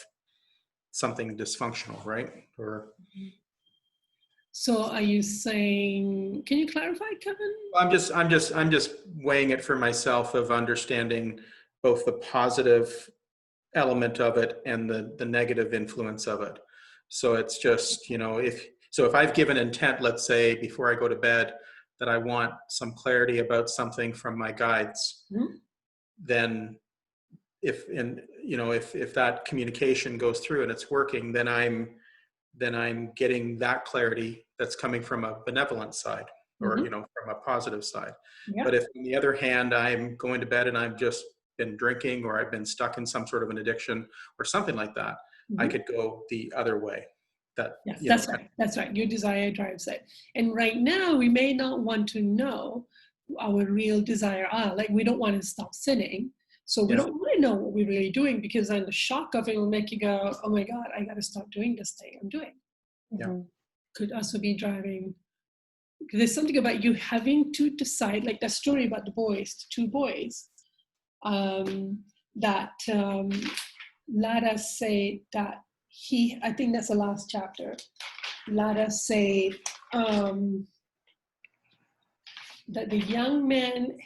something dysfunctional, right? Or so are you saying, can you clarify, Kevin? I'm just weighing it for myself of understanding both the positive element of it and the negative influence of it. So it's just, if I've given intent, let's say before I go to bed, that I want some clarity about something from my guides, then if that communication goes through and it's working, then I'm getting that clarity that's coming from a benevolent side, or from a positive side. Yeah. But if on the other hand I'm going to bed and I've just been drinking, or I've been stuck in some sort of an addiction or something like that, I could go the other way. That's right. Your desire drives it. And right now we may not want to know our real desire are. Like, we don't want to stop sinning. So we don't want to know what we're really doing, because then the shock of it will make you go, oh my God, I got to stop doing this thing I'm doing. Yeah. Could also be driving. Because there's something about you having to decide, like that story about the two boys, that let us say that I think that's the last chapter. Let us say that the young man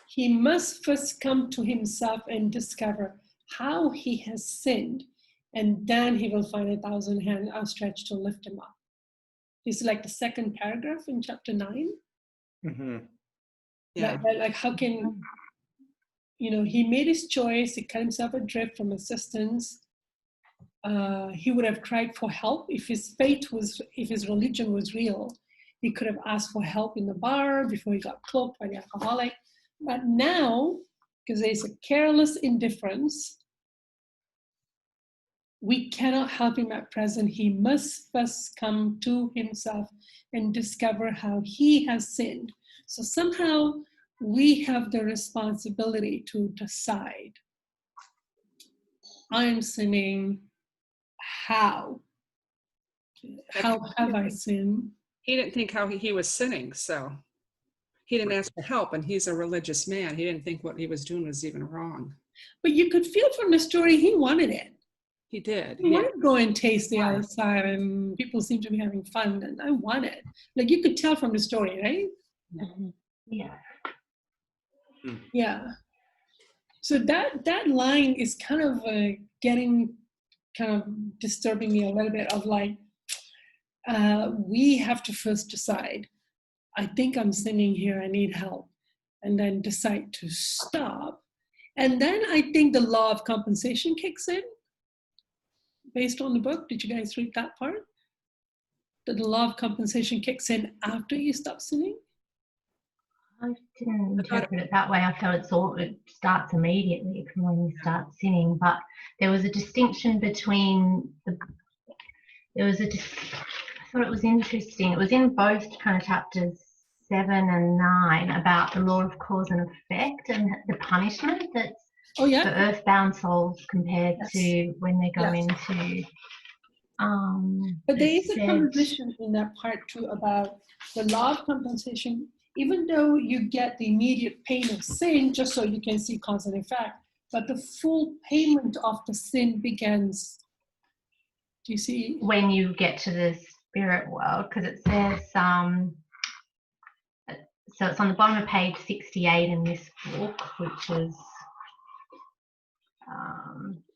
he must first come to himself and discover how he has sinned, and then he will find 1,000 hands outstretched to lift him up. It's like the second paragraph in chapter 9. Mm-hmm. Yeah. Like how can, he made his choice, he cut himself adrift from assistance. He would have cried for help if his religion was real. He could have asked for help in the bar before he got cloaked by the alcoholic. But now, because there's a careless indifference, we cannot help him at present. He must first come to himself and discover how he has sinned. So somehow we have the responsibility to decide, I'm sinning, how have I sinned? He didn't think how he was sinning, so he didn't ask for help, and he's a religious man. He didn't think what he was doing was even wrong. But you could feel from the story he wanted it. He did. He wanted to go and taste the other side, and people seem to be having fun, and I want it. Like, you could tell from the story, right? Yeah. Yeah. So that line is kind of disturbing me a little bit, of like, we have to first decide, I think I'm sinning here, I need help, and then decide to stop. And then I think the law of compensation kicks in, based on the book. Did you guys read that part? That the law of compensation kicks in after you stop sinning? I didn't interpret it that way. I felt it starts immediately from when you start sinning. But there was a distinction between I thought it was interesting. It was in both kind of chapters 7 and 9 about the law of cause and effect and the punishment that's for earthbound souls compared to when they go into. But there is a conversation in that part too about the law of compensation. Even though you get the immediate pain of sin, just so you can see cause and effect, but the full payment of the sin begins. Do you see? When you get to the spirit world, because it says, so it's on the bottom of page 68 in this book, which is,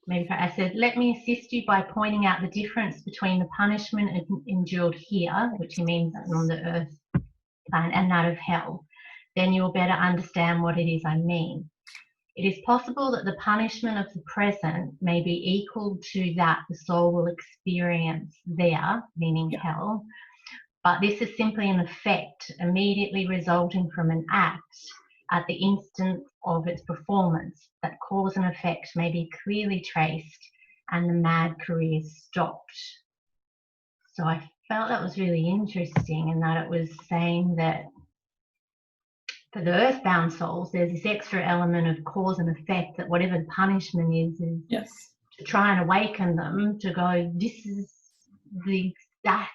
maybe I said, let me assist you by pointing out the difference between the punishment endured here, which he means on the earth planet, and that of hell. Then you'll better understand what it is I mean. It is possible that the punishment of the present may be equal to that the soul will experience there, meaning hell, but this is simply an effect immediately resulting from an act at the instant of its performance, that cause and effect may be clearly traced and the mad career stopped. So I felt that was really interesting, in that it was saying that for the earthbound souls, there's this extra element of cause and effect, that whatever the punishment is yes, to try and awaken them to go, this is that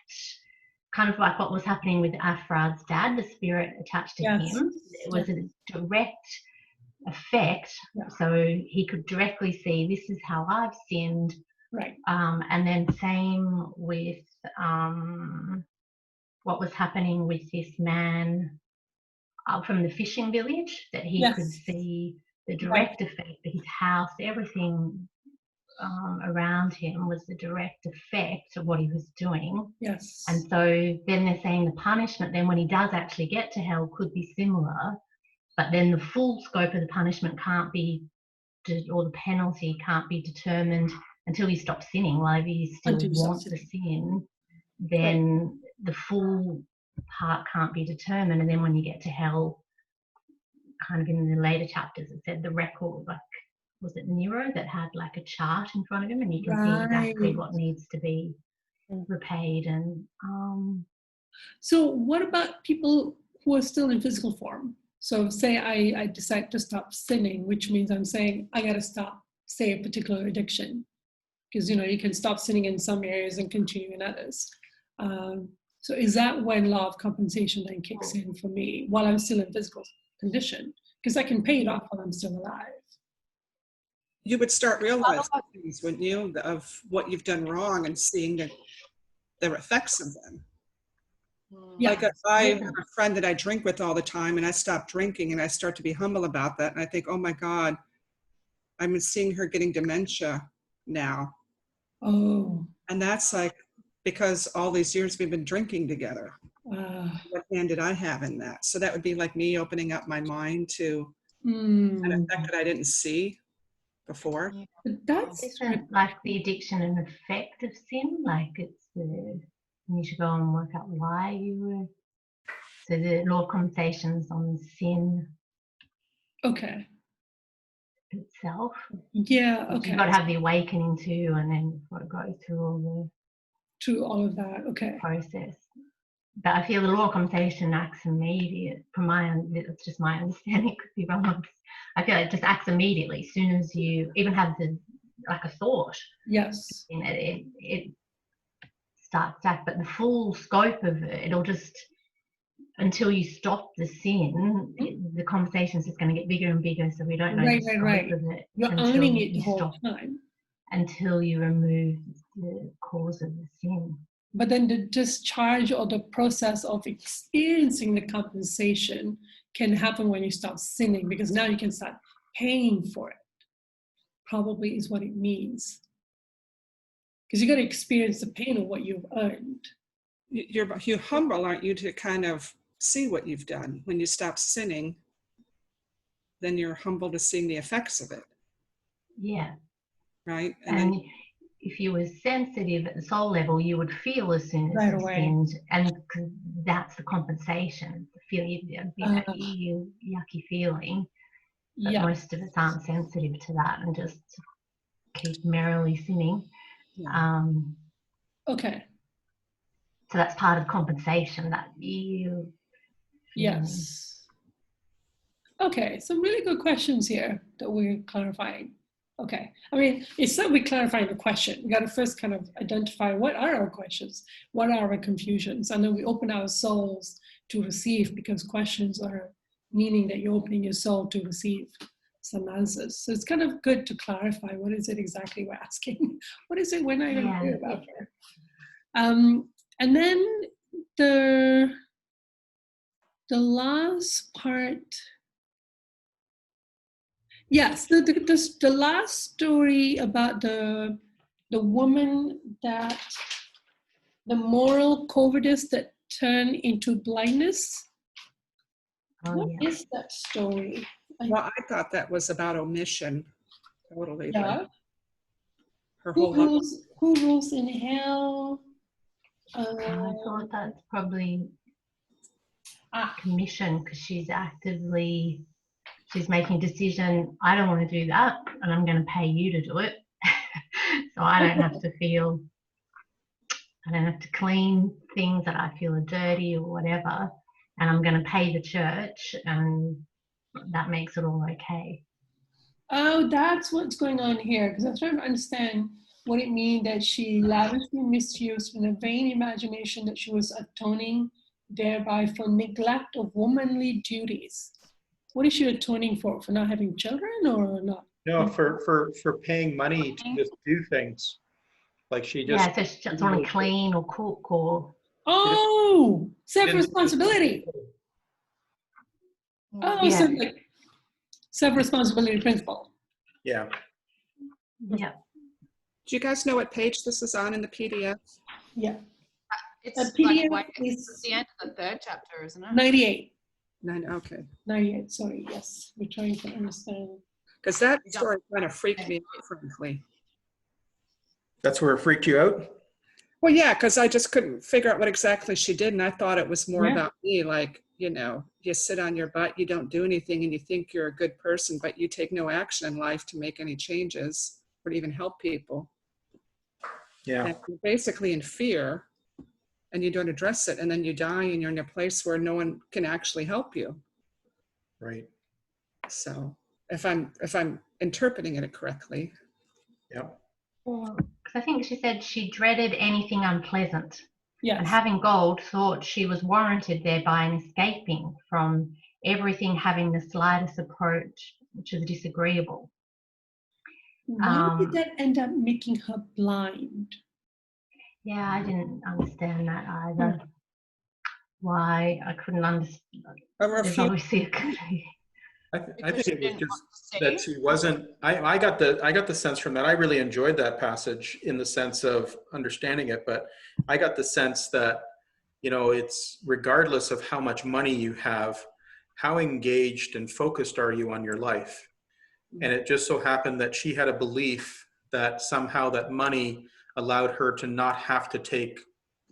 kind of like what was happening with Afrad's dad, the spirit attached to yes, him. It was a direct effect, yeah. so he could directly see, this is how I've sinned. Right. And then same with what was happening with this man from the fishing village, that he Yes. could see the direct effect, his house, everything around him was the direct effect of what he was doing. Yes. And so then they're saying the punishment then when he does actually get to hell could be similar, but then the full scope of the punishment can't be, or the penalty can't be determined until he stops sinning. Well, if he still wants to sin, then the full part can't be determined. And then when you get to hell, kind of in the later chapters, it said the record, like, was it Nero that had like a chart in front of him, and you can see exactly what needs to be repaid. And so what about people who are still in physical form? So say I decide to stop sinning, which means I'm saying I got to stop, say, a particular addiction, because you can stop sinning in some areas and continue in others. So is that when law of compensation then kicks in for me while I'm still in physical condition? Because I can pay it off while I'm still alive. You would start realizing things, wouldn't you, of what you've done wrong and seeing the effects of them. Yeah. Like I have a friend that I drink with all the time, and I stop drinking and I start to be humble about that. And I think, oh my God, I'm seeing her getting dementia now. Oh. And that's like, because all these years we've been drinking together. What hand did I have in that? So that would be like me opening up my mind to an effect that I didn't see before. That's isn't like the addiction an effect of sin? Like it's you should go and work out why you were. So the law of compensations on sin. Okay. Itself. Yeah. Okay. You've got to have the awakening too, and then you've got to go through all of that. Okay. Process. But I feel the law of compensation acts immediate. It's just my understanding. Could be wrong. I feel it just acts immediately as soon as you even have like a thought. Yes. It starts to act, but the full scope of it, it'll just, until you stop the sin, the conversation's just going to get bigger and bigger. So we don't know the scope of it. You're owning it the whole time until you remove the cause of the sin. But then the discharge or the process of experiencing the compensation can happen when you stop sinning, because now you can start paying for it, probably is what it means. Because you got to experience the pain of what you've earned. You're humble, aren't you, to kind of see what you've done. When you stop sinning, then you're humble to seeing the effects of it. Yeah. Right? And if you were sensitive at the soul level, you would feel as soon as you sinned, and that's the compensation. The yucky feeling. But most of us aren't sensitive to that and just keep merrily sinning. Yeah. Okay. So that's part of compensation that you. Yes. Okay, some really good questions here that we're clarifying. Okay, I mean, it's not we're clarifying the question. We got to first kind of identify what are our questions, what are our confusions, and then we open our souls to receive, because questions are meaning that you're opening your soul to receive some answers. So it's kind of good to clarify what is it exactly we're asking. What is it we're not even clear about here? And then the last part. Yes, the last story about the woman that the moral cowardice that turned into blindness. What is that story? Well, I thought that was about omission, totally. Yeah. Her who rules in hell? I thought that's probably commission, because she's making a decision. I don't want to do that, and I'm going to pay you to do it. So I don't have to clean things that I feel are dirty or whatever, and I'm going to pay the church, and that makes it all okay. Oh, that's what's going on here, because I was trying to understand what it means that she lavishly misused in a vain imagination that she was atoning thereby for neglect of womanly duties. What is she atoning for? For not having children or not? No, for paying money to just do things. Like she just... Yeah, so she doesn't want to clean or cook or... Oh, self-responsibility. Oh, yeah. so like self-responsibility principle. Yeah. Yeah. Do you guys know what page this is on in the PDF? Yeah. It's The PDF like is it's the end of the 3rd chapter, isn't it? 98. Okay. 98, sorry, yes. We're trying to understand. Because that story kind of freaked me out, frankly. That's where it freaked you out? Well, yeah, because I just couldn't figure out what exactly she did, and I thought it was more about me, like, you know, you sit on your butt, you don't do anything, and you think you're a good person, but you take no action in life to make any changes or to even help people. Yeah. And you're basically in fear, and you don't address it, and then you die, and you're in a place where no one can actually help you. Right. So if I'm interpreting it correctly. Yeah. Well, because I think she said she dreaded anything unpleasant. Yes. And having gold, thought she was warranted thereby in escaping from everything having the slightest approach, which is disagreeable. Why did that end up making her blind? Yeah, I didn't understand that either. Why I couldn't understand. There's obviously a I think it was just that she wasn't. I got the sense from that. I really enjoyed that passage in the sense of understanding it, but I got the sense that, you know, it's regardless of how much money you have, how engaged and focused are you on your life? And it just so happened that she had a belief that somehow that money allowed her to not have to take,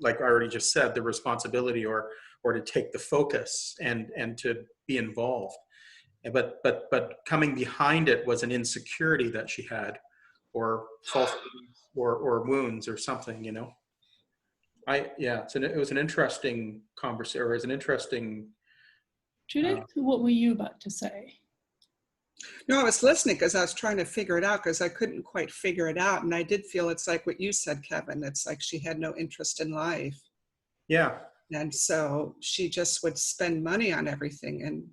like I already just said, the responsibility or to take the focus and to be involved. But coming behind it was an insecurity that she had, or false or wounds or something, you know. It was an interesting conversation, or it was an interesting. Judith, what were you about to say? No, I was listening because I was trying to figure it out, because I couldn't quite figure it out. And I did feel it's like what you said, Kevin. It's like she had no interest in life. Yeah. And so she just would spend money on everything.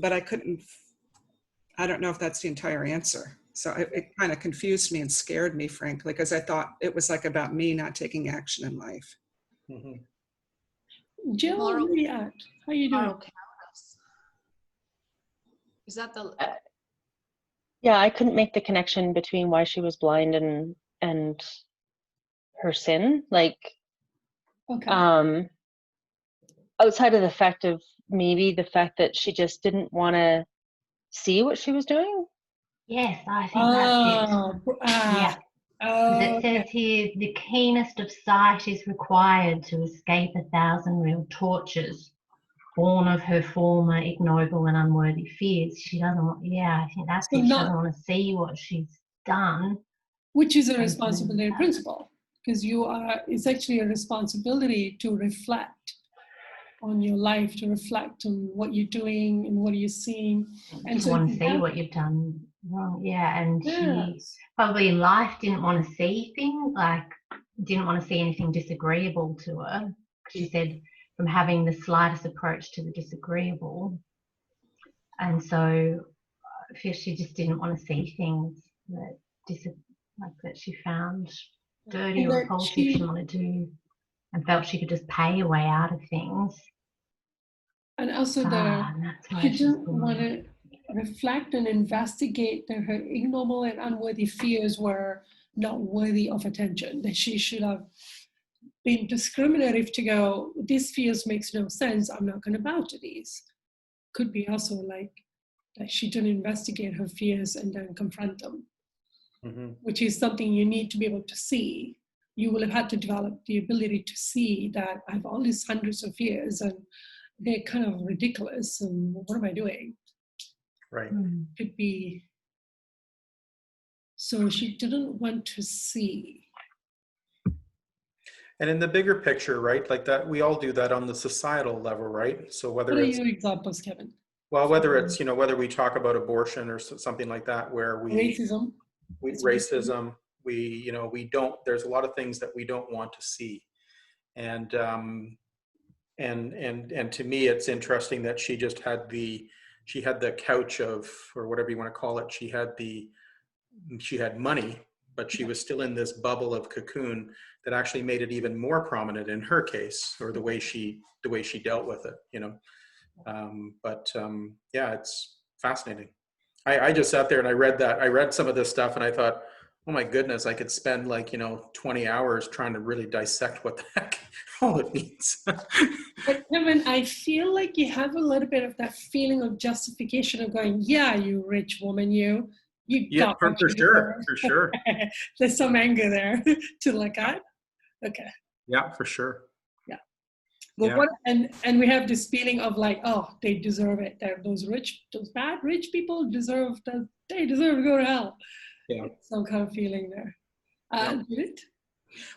But I don't know if that's the entire answer. So it kind of confused me and scared me, frankly, because I thought it was like about me not taking action in life. Mm-hmm. Jill, where are you at? How are you doing? Is that the... Yeah, I couldn't make the connection between why she was blind and her sin. Like, outside of the fact of maybe the fact that she just didn't want to see what she was doing. Yes, I think that's it. Yeah. It says Okay. here, the keenest of sight is required to escape 1,000 real tortures, born of her former ignoble and unworthy fears. She doesn't want, I think that's it. She doesn't want to see what she's done. Which is a responsibility principle, because it's actually a responsibility to reflect on your life, to reflect on what you're doing and what you're seeing. And you want to see what you've done wrong. Yeah, and she probably in life didn't want to see things, like didn't want to see anything disagreeable to her. She said from having the slightest approach to the disagreeable. And so I feel she just didn't want to see things that she found dirty or repulsive. She didn't want to do, and felt she could just pay her way out of things. And also she didn't want to reflect and investigate that her ignoble and unworthy fears were not worthy of attention, that she should have been discriminative to go, these fears makes no sense, I'm not going to bow to these. Could be also like that she didn't investigate her fears and then confront them, which is something you need to be able to see you will have had to develop the ability to see that I have all these hundreds of years and they're kind of ridiculous. And what am I doing? Right. Could be. So she didn't want to see. And in the bigger picture, right, like that, we all do that on the societal level, right? So whether What are it's, your examples, Kevin? well, whether it's, whether we talk about abortion or something like that, where Racism. Racism, we don't, there's a lot of things that we don't want to see. And to me, it's interesting that she just had the couch of, or whatever you want to call it. She had money, but she was still in this bubble of cocoon that actually made it even more prominent in her case, or the way she dealt with it, yeah, it's fascinating. I just sat there and I read some of this stuff and I thought, oh my goodness, I could spend 20 hours trying to really dissect what the heck all it means. But Kevin, I feel like you have a little bit of that feeling of justification of going, yeah, you rich woman, you yeah, got for sure. There's some anger there to look at. Okay. Yeah, for sure. Yeah. But what, and we have this feeling of like, oh, they deserve it. Those bad rich people deserve to go to hell. Yeah. Some kind of feeling there. Did it?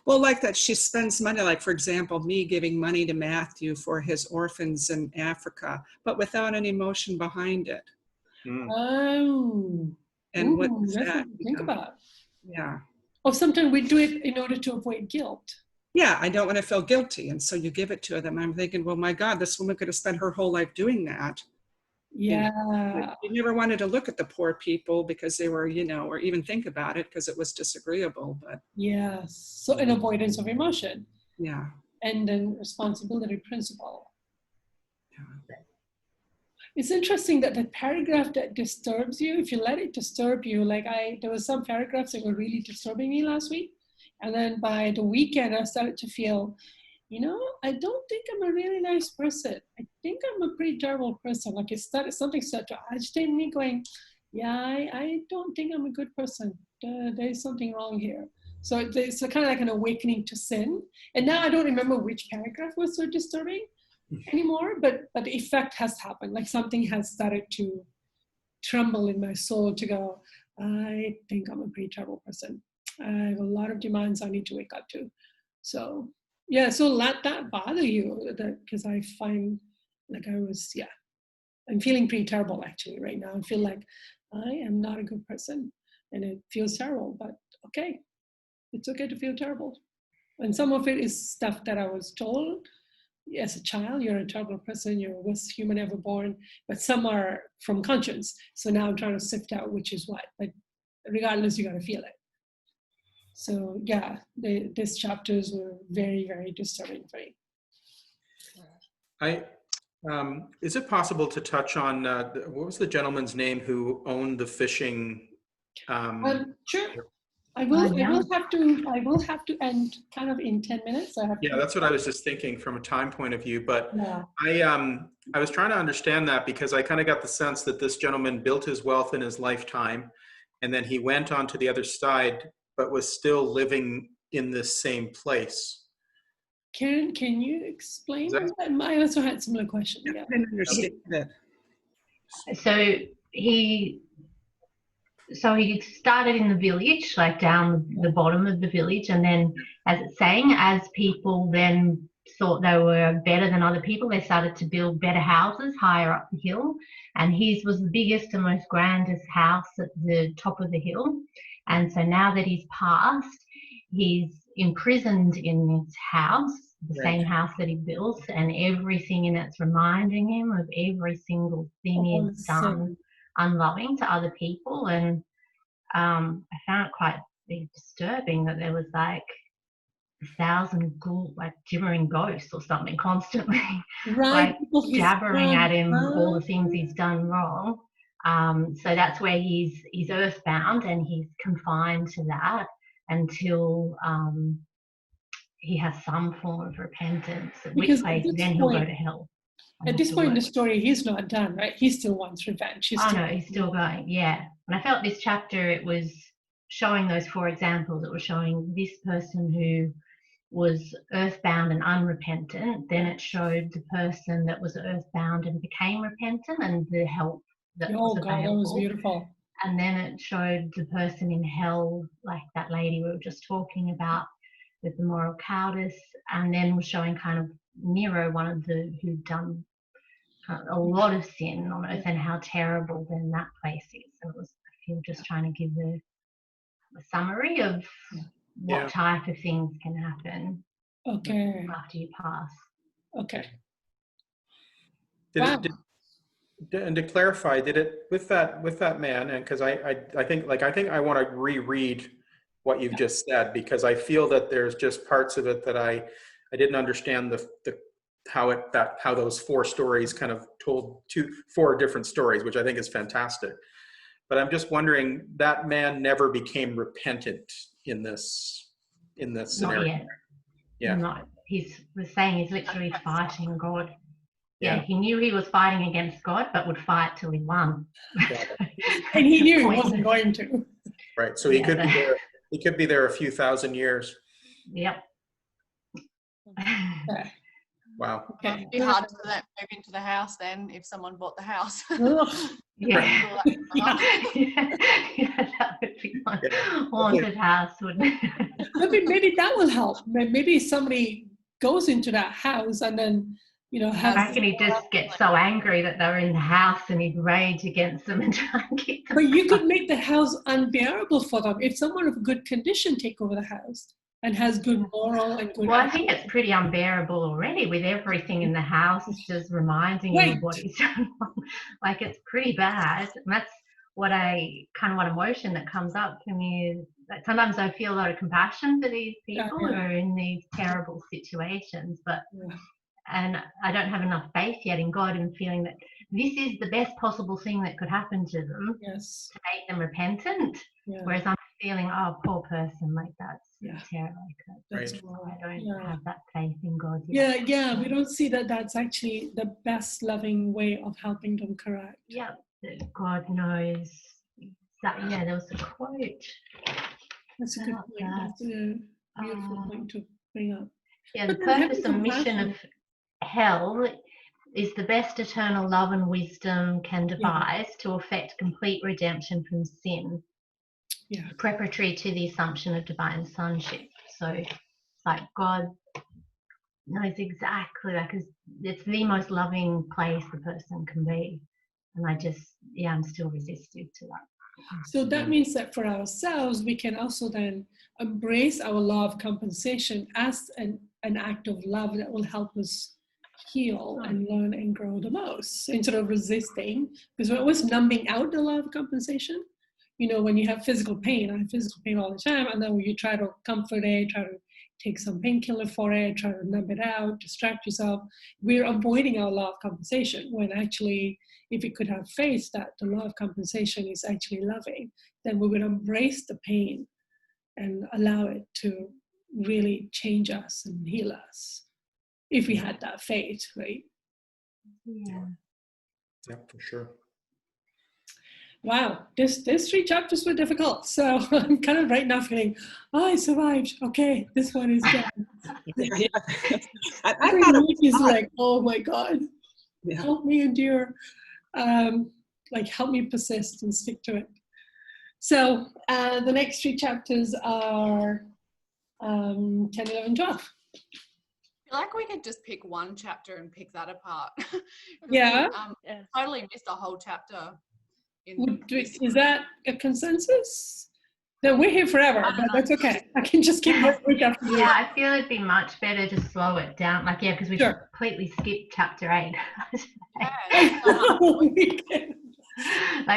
Well, like that, she spends money, like, for example, me giving money to Matthew for his orphans in Africa, but without any emotion behind it. Oh. And what does that think about? Yeah. Oh, sometimes we do it in order to avoid guilt. Yeah, I don't want to feel guilty. And so you give it to them. I'm thinking, well, my God, this woman could have spent her whole life doing that. Yeah. You never wanted to look at the poor people because they were, or even think about it because it was disagreeable. But yes, so an avoidance of emotion. Yeah. And then responsibility principle. Yeah. It's interesting that the paragraph that disturbs you, if you let it disturb you, there was some paragraphs that were really disturbing me last week. And then by the weekend, I started to feel, I don't think I'm a really nice person. I think I'm a pretty terrible person. Like something started to agitate me going, yeah, I don't think I'm a good person. There's something wrong here. So it's kind of like an awakening to sin. And now I don't remember which paragraph was so disturbing anymore, but the effect has happened. Like something has started to tremble in my soul to go, I think I'm a pretty terrible person. I have a lot of demands I need to wake up to. So yeah, so let that bother you, because I find like I'm feeling pretty terrible actually right now. I feel like I am not a good person and it feels terrible, but okay, it's okay to feel terrible. And some of it is stuff that I was told as a child, you're a terrible person, you're the worst human ever born, but some are from conscience. So now I'm trying to sift out which is what, but regardless, you got to feel it. So yeah, these chapters were very, very disturbing for me. Is it possible to touch on, what was the gentleman's name who owned the fishing? Sure. I will have to end kind of in 10 minutes. That's what I was just thinking from a time point of view. But yeah. I was trying to understand that because I kind of got the sense that this gentleman built his wealth in his lifetime, and then he went on to the other side, but was still living in this same place. Can you explain? I also had similar questions. Yeah. I didn't understand that. So he started in the village, like down the bottom of the village, and then, as it's saying, as people then thought they were better than other people, they started to build better houses higher up the hill, and his was the biggest and most grandest house at the top of the hill. And so now that he's passed, he's imprisoned in this house, the same house that he built, and everything in it's reminding him of every single thing he's done unloving to other people. And I found it quite disturbing that there was like 1,000 gibbering ghosts or something constantly, right, like jabbering at him all the things he's done wrong. So that's where he's earthbound, and he's confined to that until he has some form of repentance, at which place then he'll go to hell. At this point in the story, he's not done, right? He still wants revenge. He's still going, yeah. And I felt this chapter, it was showing those 4 examples. It was showing this person who was earthbound and unrepentant. Then it showed the person that was earthbound and became repentant and the help that was available. That was beautiful. And then it showed the person in hell, like that lady we were just talking about with the moral cowardice, and then was showing kind of Nero, one of the who'd done a lot of sin on earth, and how terrible then that place is. And it was, I feel, just trying to give a summary of what type of things can happen after you pass. Okay. And to clarify, did it with that man? And because I think I want to reread what you've just said, because I feel that there's just parts of it that I didn't understand how those 4 stories kind of told 4 different stories, which I think is fantastic. But I'm just wondering, that man never became repentant in this scenario. Not yet. Yeah. He's literally fighting God. Yeah, he knew he was fighting against God, but would fight till he won. And he knew he wasn't going to. Right. So he could be there. He could be there a few thousand years. Yep. Wow. Okay. It'd be hard to move into the house then if someone bought the house. Yeah. That would be one haunted house, wouldn't it? Maybe that will help. Maybe somebody goes into that house and then, I reckon he'd just get so angry that they're in the house and he'd rage against them and try and keep them. But you could make the house unbearable for them. If someone of good condition take over the house and has good moral and good... Well, I think it's pretty unbearable already with everything in the house just reminding you of what he's done wrong. Like, it's pretty bad. And that's what emotion that comes up for me is that sometimes I feel a lot of compassion for these people who are in these terrible situations, but... And I don't have enough faith yet in God and feeling that this is the best possible thing that could happen to them to make them repentant. Whereas I'm feeling, oh, poor person, like that's terrible. Right. I don't have that faith in God yet. We don't see that that's actually the best loving way of helping them correct. Yeah, that God knows. There was a quote. That's a good point. That's a beautiful point to bring up. Yeah, the purpose and mission of hell is the best eternal love and wisdom can devise to effect complete redemption from sin, preparatory to the assumption of divine sonship. So it's like God knows exactly, because it's the most loving place the person can be, and I'm still resistive to that. So that means that for ourselves, we can also then embrace our law of compensation as an act of love that will help us heal and learn and grow the most, instead of resisting, because we're always numbing out the law of compensation. When you have physical pain, I have physical pain all the time, and then you try to comfort it, try to take some painkiller for it, try to numb it out, distract yourself. We're avoiding our law of compensation, when actually, if we could have faith that the law of compensation is actually loving, then we would embrace the pain and allow it to really change us and heal us, if we had that faith, right? Yeah, for sure. Wow, these 3 chapters were difficult. So I'm kind of right now feeling, I survived. Okay, this one is done. I Every thought week is like, oh my God, help me endure. Help me persist and stick to it. So the next 3 chapters are 10, 11, 12. I feel like we could just pick one chapter and pick that apart. Yeah. We, totally missed a whole chapter. Is that a consensus? No, we're here forever, but that's okay. I can just keep going week after week. Yeah, I feel it'd be much better to slow it down. Because we completely skipped chapter 8.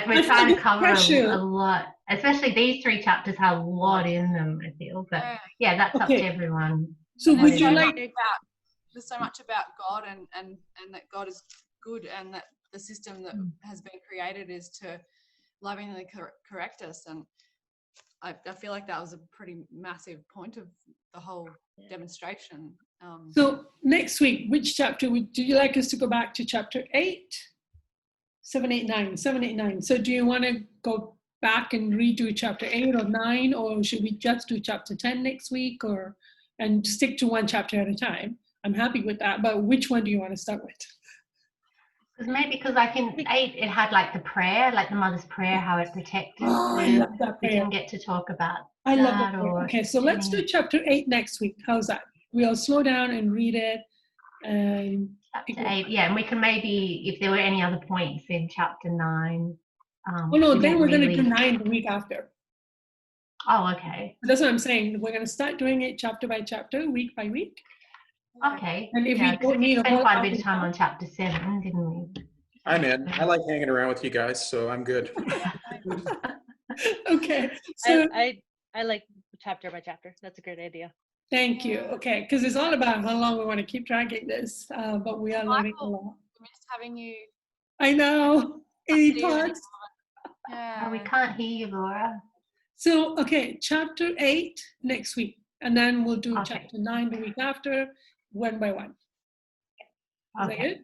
We're trying to cover a lot. Especially these 3 chapters have a lot in them, I feel. But that's up to everyone. So would you there's so much about God and that God is good, and that the system that has been created is to lovingly correct us. And I feel like that was a pretty massive point of the whole demonstration. So next week, which chapter do you like us to go back to? Chapter 8? 7, 8, 9. 7, 8, 9. So do you want to go back and redo chapter 8 or 9, or should we just do chapter 10 next week, and stick to one chapter at a time? I'm happy with that, but which one do you want to start with? Because I think 8, it had like the prayer, like the mother's prayer, how it protected. Oh, I love that we prayer. didn't get to talk about I love that. that prayer. Okay, so let's do chapter 8 next week. How's that? We'll slow down and read it. And chapter 8, yeah, and we can maybe, if there were any other points in chapter 9. Oh no, then we're going to do 9 the week after. Oh, okay. That's what I'm saying. We're going to start doing it chapter by chapter, week by week. Okay. And if we don't need spent quite a bit of time on chapter 7, didn't we? I'm in. I like hanging around with you guys, so I'm good. Okay. So I like chapter by chapter. That's a great idea. Thank you. Okay, because it's all about how long we want to keep tracking this, but we are learning a lot. Missed having you. I know. Any thoughts? Yeah. Oh, we can't hear you, Laura. So, okay, chapter 8 next week, and then we'll do chapter 9 the week after, one by one. Is that good?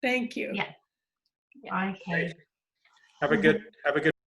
Thank you. Yeah. Okay. Have a good